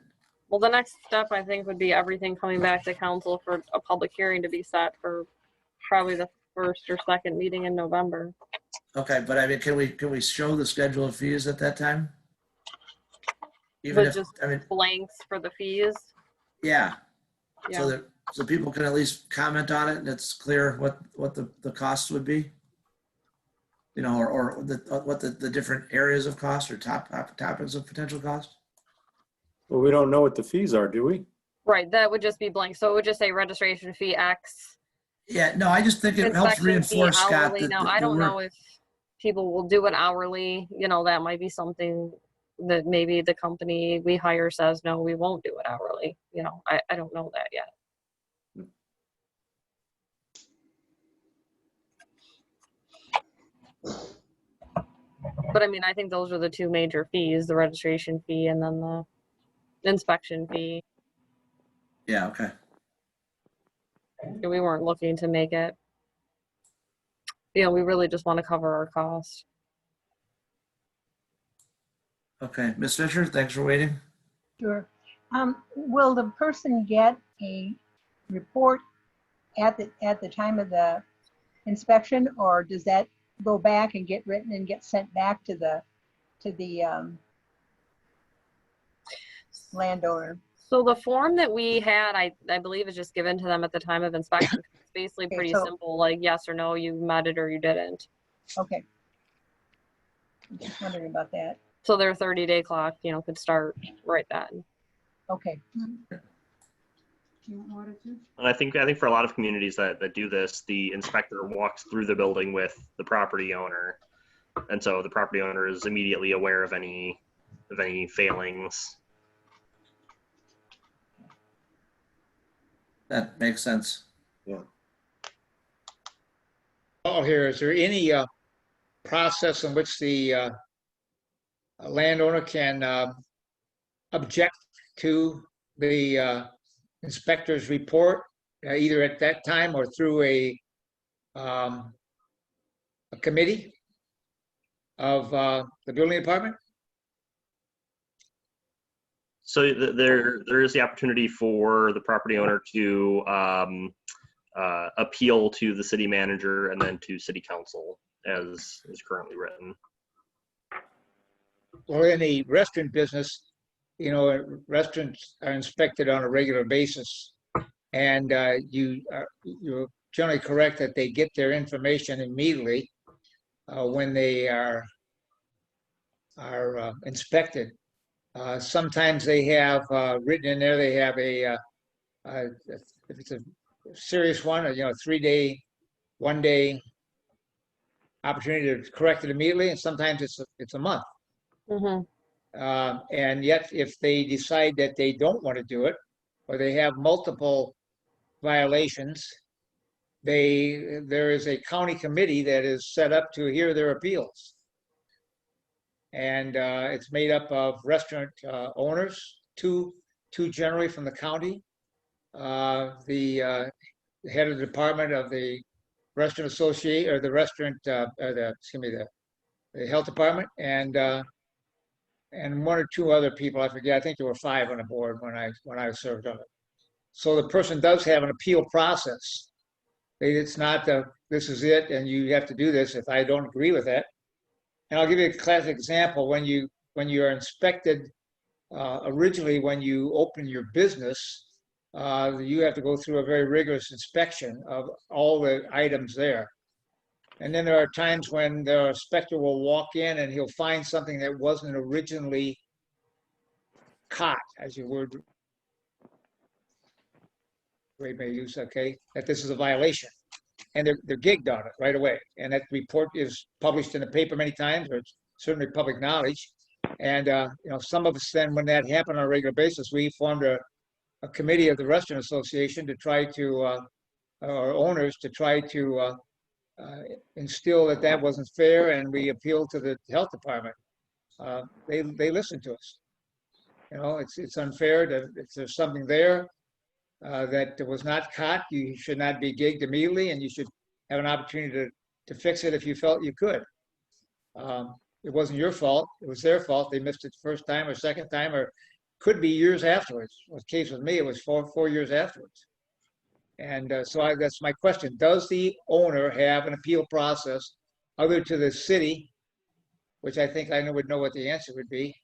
Well, the next step I think would be everything coming back to council for a public hearing to be set for probably the first or second meeting in November. Okay, but I mean, can we show the schedule of fees at that time? Even With if, just I mean, blanks for the fees. yeah, Yeah. so that, so people can at least comment on it and it's clear what the costs would be? You know, or what the different areas of cost or topics of potential cost? Well, we don't know what the fees are, do we? Right, that would just be blank. So it would just say registration fee X. Yeah, no, I just think it helps Inspection fee reinforce, Scott, hourly. that Now, the I don't know work. if people will do it hourly. You know, that might be something that maybe the company we hire says, no, we won't do it hourly. You know, I don't know that yet. But I mean, I think those are the two major fees, the registration fee and then the inspection fee. Yeah, okay. We weren't looking to make it, you know, we really just want to cover our costs. Okay, Ms. Fisher, thanks for waiting. Sure. Will the person get a report at the time of the inspection, or does that go back and get written and get sent back to the landowner? So the form that we had, I believe is just given to them at the time of inspection. It's basically Okay, pretty so- simple, like yes or no, you met it or you didn't. Okay. I'm just wondering about that. So their 30-day clock, you know, could start right then. Okay. And I think for a lot of communities that do this, the inspector walks through the building with the property owner, and so the property owner is immediately aware of any failings. That makes sense. Yeah. Oh, here, is there any process in which the landowner can object to the inspector's report, either at that time or through a committee of the building department? So there is the opportunity for the property owner to appeal to the city manager and then to city council as is currently written. Well, in the restaurant business, you know, restaurants are inspected on a regular basis, and you're generally correct that they get their information immediately when they are inspected. Sometimes they have written in there, they have if it's a serious one, you know, 3-day, 1-day opportunity to correct it immediately, and sometimes it's a month. Mm-hmm. And yet, if they decide that they don't want to do it, or they have multiple violations, there is a county committee that is set up to hear their appeals. And it's made up of restaurant owners, two generally from the county, the head of the department of the restaurant associate, or the restaurant, the health department, and 1 or 2 other people, I forget. I think there were 5 on the board when I served on it. So the person does have an appeal process. It's not this is it and you have to do this if I don't agree with that. And I'll give you a classic example. When you are inspected, originally when you open your business, you have to go through a very rigorous inspection of all the items there. And then there are times when the inspector will walk in and he'll find something that wasn't originally caught, as your word may use, okay, that this is a violation. And they're gigged on it right away. And that report is published in the paper many times, or it's certainly public knowledge. And, you know, some of us then, when that happened on a regular basis, we formed a committee of the Restaurant Association to try to, our owners, to try to instill that wasn't fair, and we appealed to the health department. they listen to us. You know, it's unfair that if there's something there that was not caught, you should not be gigged immediately, and you should have an opportunity to fix it if you felt you could. It wasn't your fault. It was their fault. They missed it the first time or second time, or could be years afterwards. In the case with me, it was four years afterwards. And that's my question. Does the owner have an appeal process other to the city, which I think I would know what the answer would be?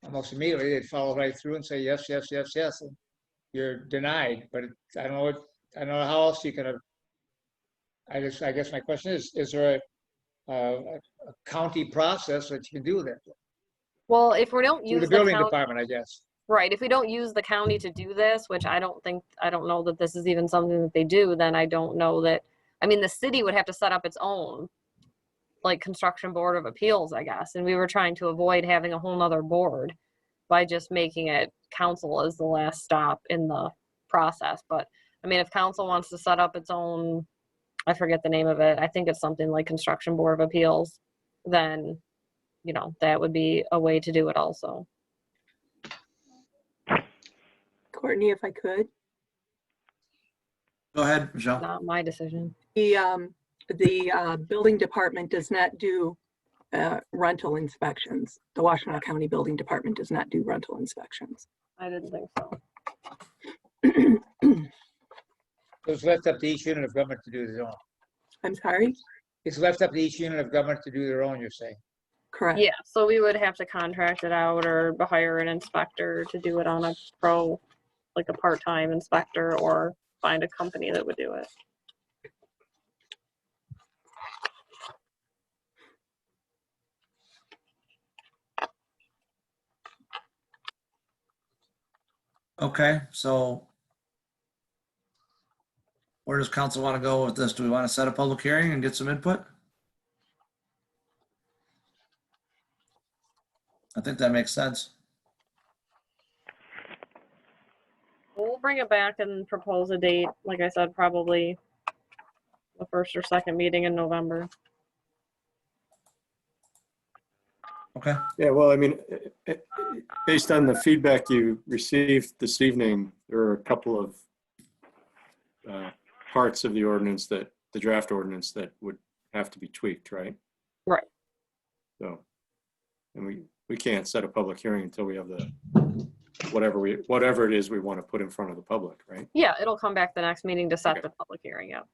Almost immediately, they'd follow right through and say, yes, yes, yes, yes, and you're denied. But I don't know how else you can. I guess my question is there a county process that you can do that? Well, if we don't Through use the the building county, department, I guess. right, if we don't use the county to do this, which I don't know that this is even something that they do, then I don't know that, I mean, the city would have to set up its own, like, construction board of appeals, I guess. And we were trying to avoid having a whole nother board by just making it council as the last stop in the process. But I mean, if council wants to set up its own, I forget the name of it, I think it's something like construction board of appeals, then, you know, that would be a way to do it also. Courtney, if I could. Go ahead, Michelle. Not my decision. The building department does not do rental inspections. The Washtenaw County Building Department does not do rental inspections. I didn't think so. It's left up to each unit of government to do their own. I'm sorry? It's left up to each unit of government to do their own, you're saying? Correct. Yeah, so we would have to contract it out or hire an inspector to do it on a like a part-time inspector, or find a company that would do it. Okay, so where does council want to go with this? Do we want to set a public hearing and get some input? I think that makes sense. We'll bring it back and propose a date, like I said, probably the first or second meeting in November. Okay. Yeah, well, I mean, based on the feedback you received this evening, there are a couple of parts of the ordinance the draft ordinance that would have to be tweaked, right? Right. So, and we can't set a public hearing until we have the, whatever it is we want to put in front of the public, right? Yeah, it'll come back the next meeting to set the public hearing up.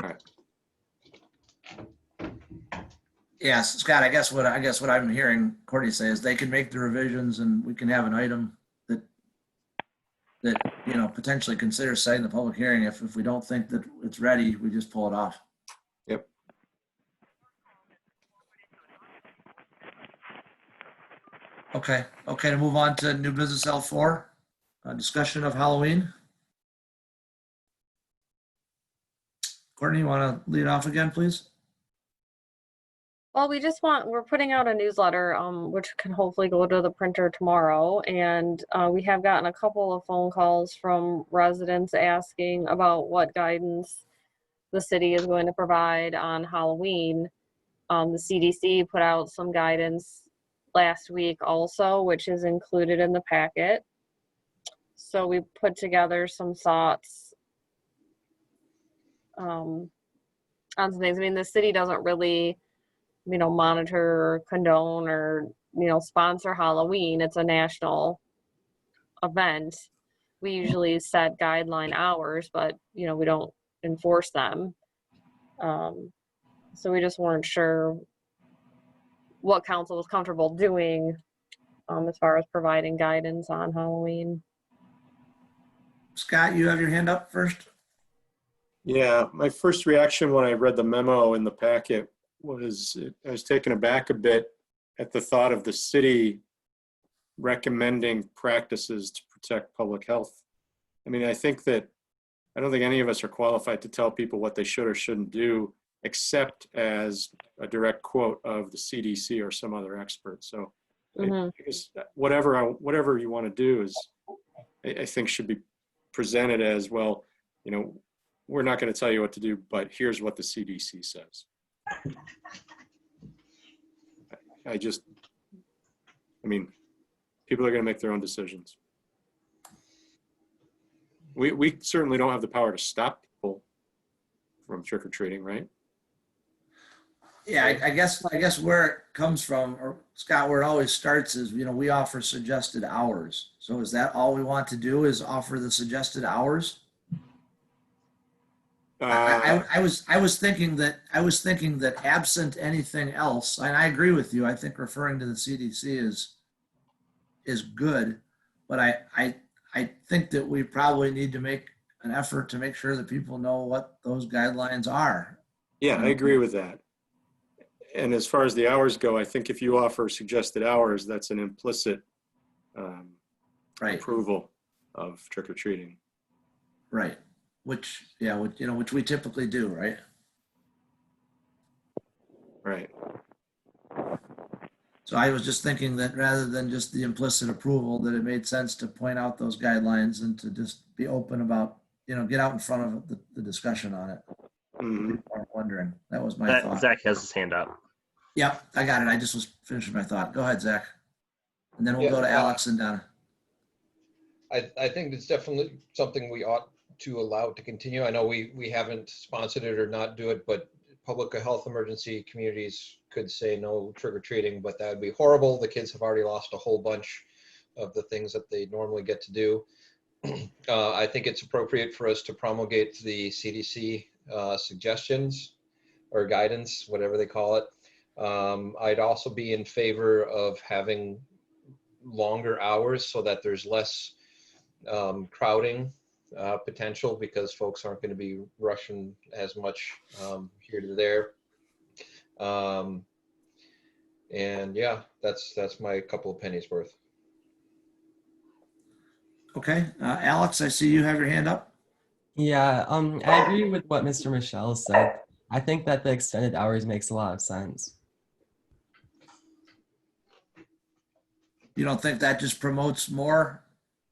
All right. Yes, Scott, I guess what I'm hearing Courtney say is they can make the revisions and we can have an item that you know, potentially consider setting the public hearing. If we don't think that it's ready, we just pull it off. Yep. Okay, to move on to new business L4, discussion of Halloween. Courtney, you want to lead off again, please? Well, we're putting out a newsletter, which can hopefully go to the printer tomorrow. And we have gotten a couple of phone calls from residents asking about what guidance the city is going to provide on Halloween. The CDC put out some guidance last week also, which is included in the packet. So we put together some thoughts on some things. I mean, the city doesn't really, you know, monitor or condone or, you know, sponsor Halloween. It's a national event. We usually set guideline hours, but, you know, we don't enforce them. So we just weren't sure what council was comfortable doing as far as providing guidance on Halloween. Scott, you have your hand up first. Yeah, my first reaction when I read the memo in the packet was I was taken aback a bit at the thought of the city recommending practices to protect public health. I mean, I don't think any of us are qualified to tell people what they should or shouldn't do, except as a direct quote of the CDC or some other expert. So I guess whatever you want to do is, I think should be presented as, well, you know, we're not going to tell you what to do, but here's what the CDC says. I mean, people are going to make their own decisions. We certainly don't have the power to stop people from trick or treating, right? Yeah, I guess where it comes from, or Scott, where it always starts is, we offer suggested hours. So is that all we want to do, is offer the suggested hours? I was thinking that absent anything else, and I agree with you. I think referring to the CDC is good, but I think that we probably need to make an effort to make sure that people know what those guidelines are. Yeah, I agree with that. And as far as the hours go, I think if you offer suggested hours, that's an implicit Right. approval of trick or treating. Right. Which we typically do, right? Right. So I was just thinking that rather than just the implicit approval, that it made sense to point out those guidelines and to just be open about, get out in front of the discussion on it. Mhm. People aren't wondering. That was my thought. Zach has his hand up. Yep, I got it. I just was finishing my thought. Go ahead, Zach. And then we'll go to Alex and Donna. I think it's definitely something we ought to allow to continue. I know we haven't sponsored it or not do it, but public health emergency communities could say no trick or treating, but that would be horrible. The kids have already lost a whole bunch of the things that they normally get to do. I think it's appropriate for us to promulgate the CDC suggestions or guidance, whatever they call it. I'd also be in favor of having longer hours so that there's less crowding potential, because folks aren't going to be rushing as much here to there. And yeah, that's my couple of pennies worth. Okay, Alex, I see you have your hand up. Yeah, I agree with what Mr. Michelle said. I think that the extended hours makes a lot of sense. You don't think that just promotes more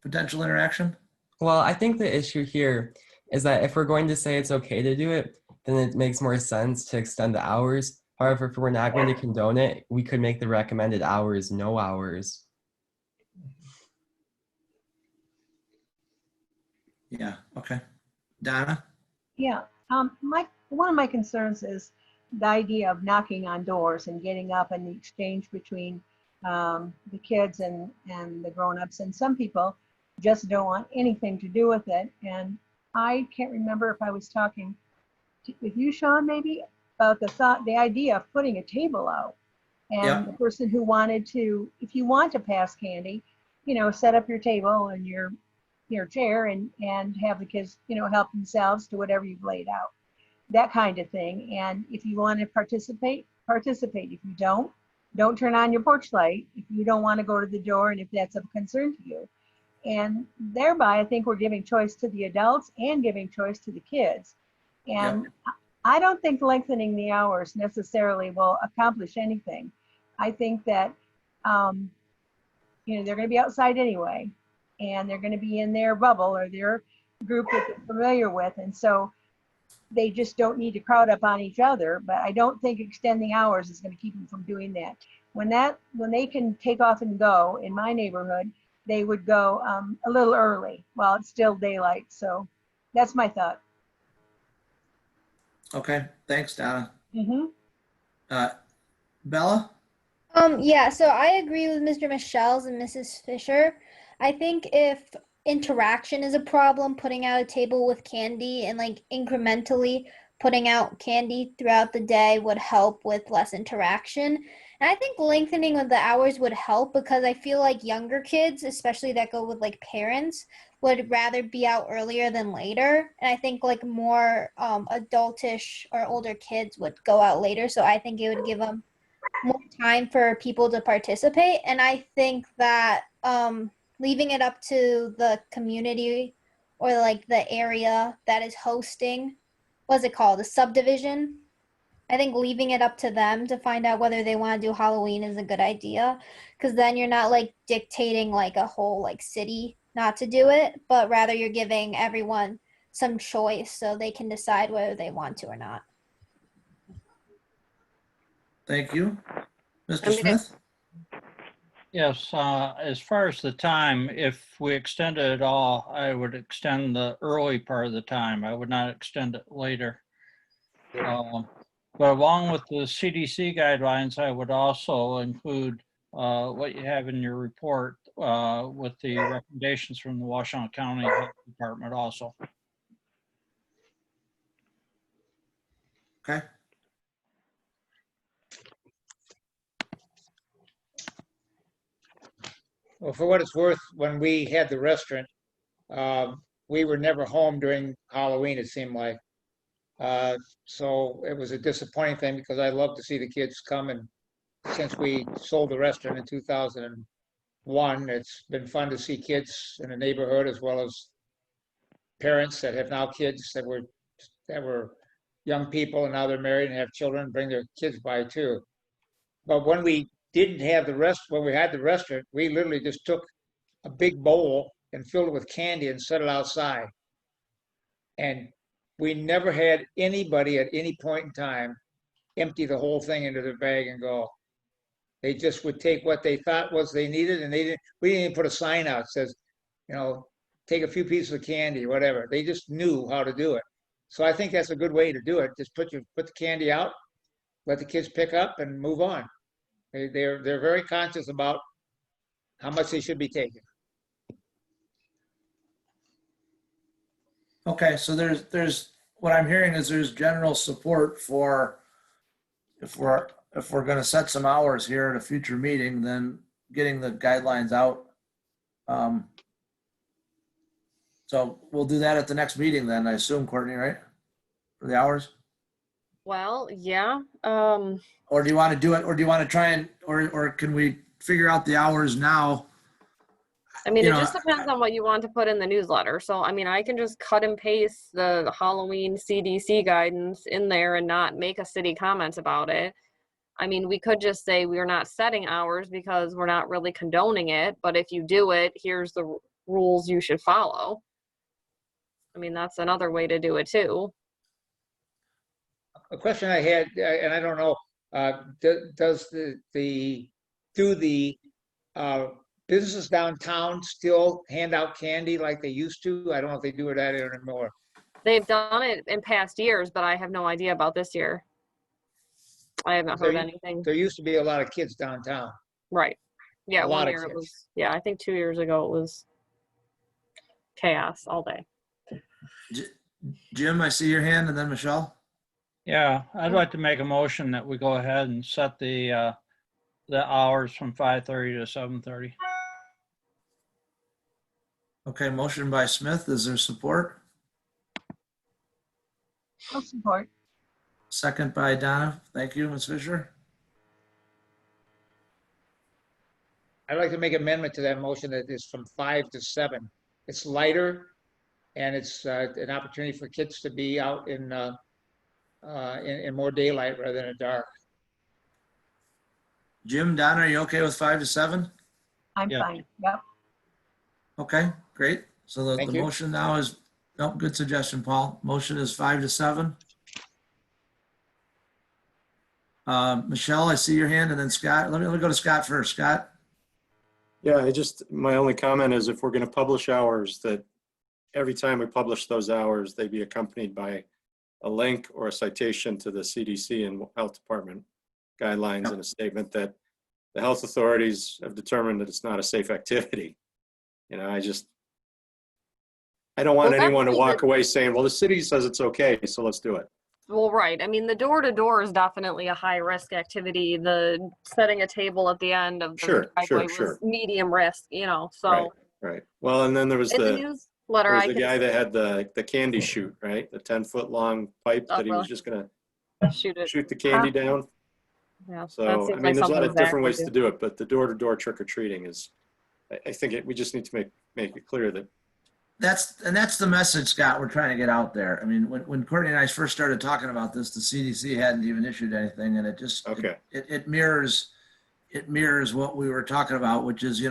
potential interaction? Well, I think the issue here is that if we're going to say it's okay to do it, then it makes more sense to extend the hours. However, if we're not going to condone it, we could make the recommended hours no hours. Yeah, okay. Donna? Yeah, one of my concerns is the idea of knocking on doors and getting up and the exchange between the kids and the grown-ups. And some people just don't want anything to do with it. And I can't remember if I was talking with you, Sean, maybe, about the idea of putting a table out. And the person who wanted to, if you want to pass candy, set up your table and your chair and have the kids, help themselves to whatever you've laid out, that kind of thing. And if you want to participate. If you don't turn on your porch light if you don't want to go to the door and if that's of concern to you. And thereby, I think we're giving choice to the adults and giving choice to the kids. And I don't think lengthening the hours necessarily will accomplish anything. I think that, they're going to be outside anyway, and they're going to be in their bubble or their group that they're familiar with. And so they just don't need to crowd up on each other. But I don't think extending hours is going to keep them from doing that. When they can take off and go in my neighborhood, they would go a little early while it's still daylight. So that's my thought. Okay, thanks, Donna. Mm-hmm. Bella? Yeah, so I agree with Mr. Michelle's and Mrs. Fisher. I think if interaction is a problem, putting out a table with candy and like incrementally putting out candy throughout the day would help with less interaction. And I think lengthening of the hours would help because I feel like younger kids, especially that go with like parents, would rather be out earlier than later. And I think like more adultish or older kids would go out later. So I think it would give them more time for people to participate. And I think that leaving it up to the community or like the area that is hosting, what's it called, the subdivision, I think leaving it up to them to find out whether they want to do Halloween is a good idea, because then you're not like dictating like a whole like city not to do it, but rather you're giving everyone some choice so they can decide whether they want to or not. Thank you. Mr. Smith? Yes, as far as the time, if we extend it at all, I would extend the early part of the time. I would not extend it later. But along with the CDC guidelines, I would also include what you have in your report with the recommendations from the Washtenaw County Health Department also. Okay. Well, for what it's worth, when we had the restaurant, we were never home during Halloween, it seemed like. So it was a disappointing thing because I love to see the kids come, and since we sold the restaurant in 2001, it's been fun to see kids in the neighborhood as well as parents that have now kids that were young people and now they're married and have children, bring their kids by too. But when we didn't have when we had the restaurant, we literally just took a big bowl and filled it with candy and set it outside. And we never had anybody at any point in time empty the whole thing into their bag and go. They just would take what they thought was they needed, and we didn't even put a sign out that says, take a few pieces of candy, whatever. They just knew how to do it. So I think that's a good way to do it. Just put the candy out, let the kids pick up and move on. They're very conscious about how much they should be taking. Okay, so there's what I'm hearing is there's general support for if we're going to set some hours here at a future meeting, then getting the guidelines out. So we'll do that at the next meeting then, I assume, Courtney, right? For the hours? Well, yeah. Or do you want to do it, or do you want to try and, or can we figure out the hours now? I mean, it just depends on what you want to put in the newsletter. So, I mean, I can just cut and paste the Halloween CDC guidance in there and not make a city comment about it. I mean, we could just say we're not setting hours because we're not really condoning it. But if you do it, here's the rules you should follow. I mean, that's another way to do it too. A question I had, and I don't know, does the businesses downtown still hand out candy like they used to? I don't know if they do it anymore. They've done it in past years, but I have no idea about this year. I haven't heard anything. There used to be a lot of kids downtown. Right. Yeah, A lot one of year it kids. was, yeah, I think 2 years ago it was chaos all day. Jim, I see your hand, and then Michelle. Yeah, I'd like to make a motion that we go ahead and set the hours from 5:30 to 7:30. Okay, motion by Smith. Is there support? I'll support. Second by Donna. Thank you, Ms. Fisher. I'd like to make an amendment to that motion that is from 5 to 7. It's lighter, and it's an opportunity for kids to be out in more daylight rather than dark. Jim, Donna, are you okay with 5 to 7? I'm fine. Yep. Okay, great. So the Thank you. motion now is, no, good suggestion, Paul. Motion is 5 to 7. Michelle, I see your hand, and then Scott. Let me go to Scott first. Scott? Yeah, my only comment is if we're going to publish hours, that every time we publish those hours, they be accompanied by a link or a citation to the CDC and Health Department guidelines and a statement that the health authorities have determined that it's not a safe activity. I don't want anyone to walk away saying, well, the city says it's okay, so let's do it. Well, right. I mean, the door-to-door is definitely a high-risk activity. The setting a table at the end of the driveway was medium risk, so. Right. Well, and then there was in the newsletter, the guy that had the candy chute, right? The 10-foot long pipe that he was just going to shoot the candy down. Yeah. So, I mean, there's a lot of different ways to do it, but the door-to-door trick-or-treating is, I think we just need to make it clear that That's the message, Scott, we're trying to get out there. I mean, when Courtney and I first started talking about this, the CDC hadn't even issued anything, and it just it mirrors what we were talking about, which is,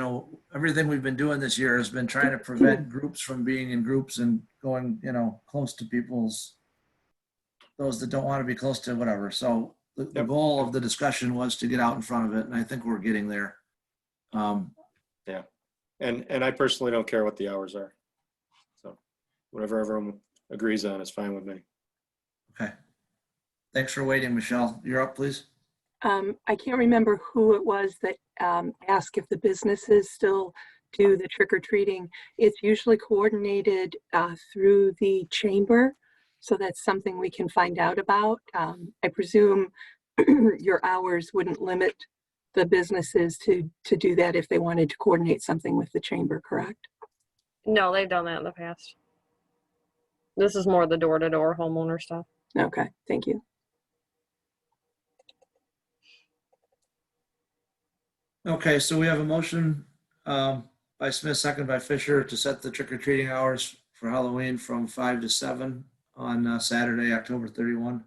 everything we've been doing this year has been trying to prevent groups from being in groups and going, close to those that don't want to be close to whatever. So the goal of the discussion was to get out in front of it, and I think we're getting there. Yeah. And I personally don't care what the hours are. So whatever everyone agrees on is fine with me. Okay. Thanks for waiting, Michelle. You're up, please. I can't remember who it was that asked if the businesses still do the trick or treating. It's usually coordinated through the chamber. So that's something we can find out about. I presume your hours wouldn't limit the businesses to do that if they wanted to coordinate something with the chamber, correct? No, they've done that in the past. This is more the door-to-door homeowner stuff. Okay, thank you. Okay, so we have a motion by Smith, second by Fisher, to set the trick-or-treating hours for Halloween from 5 to 7 on Saturday, October 31.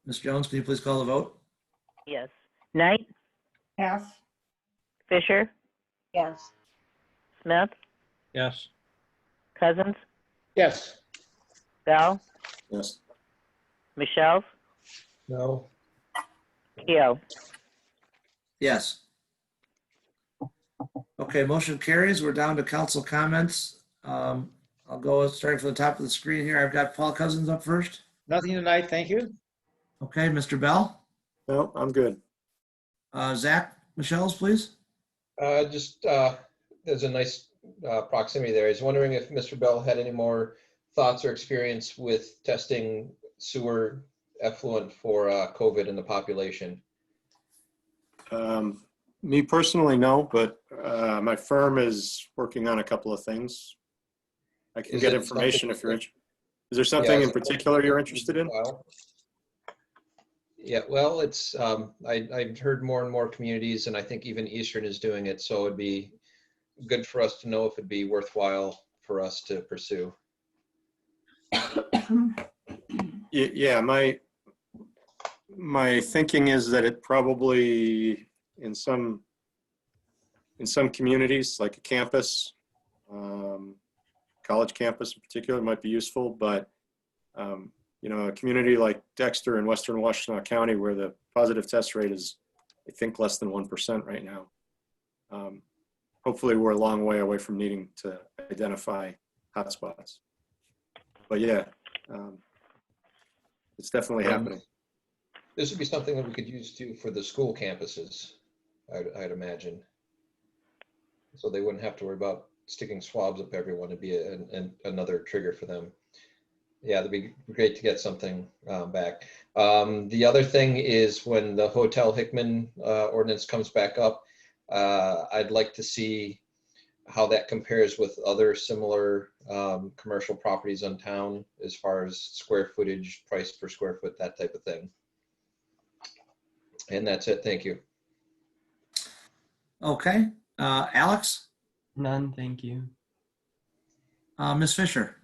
Ms. Jones, can you please call the vote? Yes. Knight, Yes. Fisher, Yes. Smith, Yes. Cousins, Yes. Bell, Yes. Michelle, No. Keo. Yes. Okay, motion carries. We're down to council comments. I'll go starting from the top of the screen here. I've got Paul Cousins up first. Nothing tonight, thank you. Okay, Mr. Bell. No, I'm good. Zach, Michelle's, please. There's a nice proximity there. I was wondering if Mr. Bell had any more thoughts or experience with testing sewer effluent for COVID in the population. Me personally, no, but my firm is working on a couple of things. I can Is get it information if you're something- interested. Is there something Yeah, in particular you're interested in? Yeah, well, it's I've heard more and more communities, and I think even Eastern is doing it. So it'd be good for us to know if it'd be worthwhile for us to pursue. Yeah, my thinking is that it probably in some communities, like a campus, college campus in particular, might be useful. But you know, a community like Dexter in Western Washtenaw County, where the positive test rate is, I think, less than 1% right now. Hopefully, we're a long way away from needing to identify hotspots. But yeah, it's definitely happening. This would be something that we could use too for the school campuses, I'd imagine. So they wouldn't have to worry about sticking swabs up everyone. It'd be another trigger for them. Yeah, that'd be great to get something back. The other thing is when the Hotel Hickman ordinance comes back up, I'd like to see how that compares with other similar commercial properties in town as far as square footage, price per square foot, that type of thing. And that's it. Thank you. Okay. Alex? None, thank you. Ms. Fisher?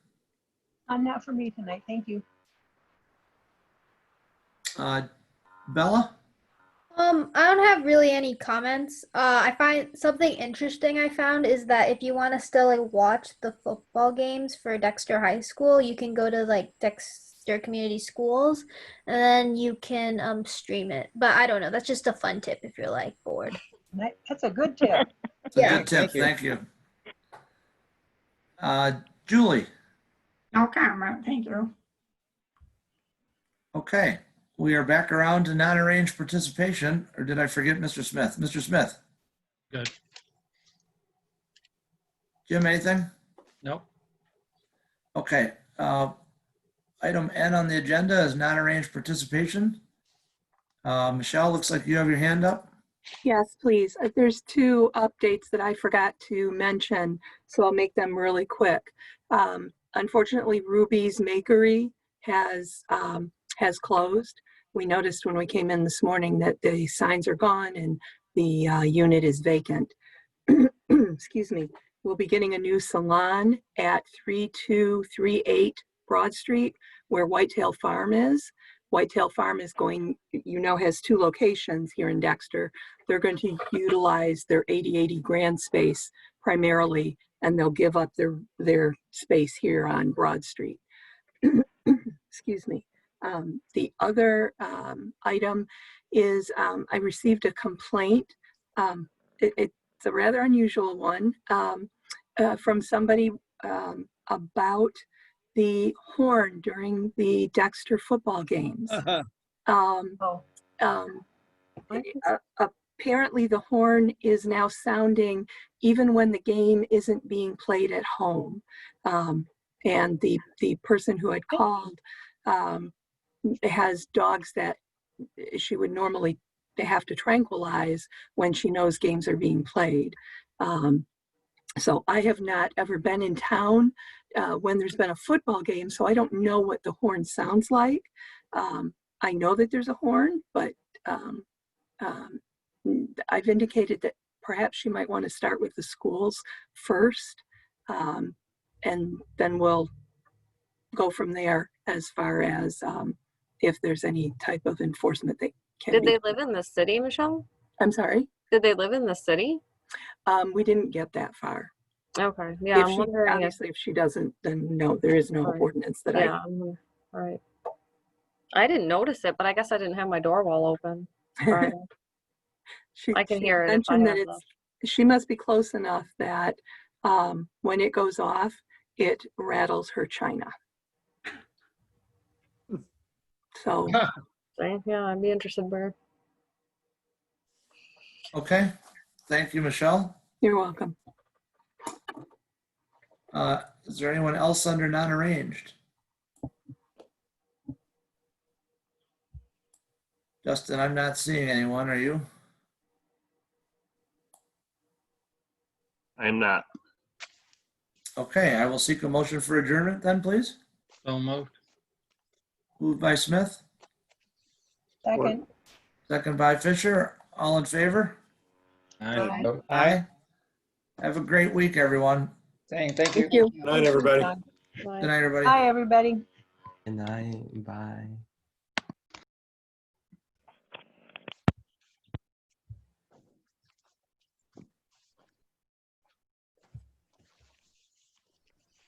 Not for me tonight, thank you. Bella? I don't have really any comments. I find something interesting I found is that if you want to still like watch the football games for Dexter High School, you can go to like Dexter Community Schools and then you can stream it. But I don't know, that's just a fun tip if you're like bored. That's a good tip. It's a Yeah. good tip. Thank you. Thank you. Julie? No comment, thank you. Okay. We are back around to non-arranged participation, or did I forget Mr. Smith? Mr. Smith? Good. Jim, anything? Nope. Okay. Item N on the agenda is non-arranged participation. Michelle, looks like you have your hand up. Yes, please. There's two updates that I forgot to mention, so I'll make them really quick. Unfortunately, Ruby's Makery has closed. We noticed when we came in this morning that the signs are gone and the unit is vacant. Excuse me. We'll be getting a new salon at 3238 Broad Street, where Whitetail Farm is. Whitetail Farm is going, has two locations here in Dexter. They're going to utilize their 8080 Grand space primarily, and they'll give up their space here on Broad Street. Excuse me. The other item is I received a complaint. It's a rather unusual one from somebody about the horn during the Dexter football games. Apparently the horn is now sounding even when the game isn't being played at home. And the person who had called has dogs that she would normally have to tranquilize when she knows games are being played. So I have not ever been in town when there's been a football game, so I don't know what the horn sounds like. I know that there's a horn, but I've indicated that perhaps she might want to start with the schools first, and then we'll go from there as far as if there's any type of enforcement that can Did be. they live in the city, Michelle? I'm sorry? Did they live in the city? We didn't get that far. Okay, yeah, If I'm she, wondering if, obviously, if she doesn't, then no, there is no Right. ordinance that yeah, right. I didn't notice it, but I guess I didn't have my door wall open. Friday. I can she hear it if I mentioned that have she must be close enough that when it goes off, it rattles her china. So, yeah, I'd be interested where. Okay, thank you, Michelle. you're welcome. Is there anyone else under non-arranged? Justin, I'm not seeing anyone, are you? I am not. Okay, I will seek a motion for adjournment then, please. So moved. Moved by Smith, Second. second by Fisher. All in favor? Aye. Aye. Have a great week, everyone. Saying thank you. Thank you. Good night, everybody. Good night, everybody. Hi, everybody. Good night. Bye.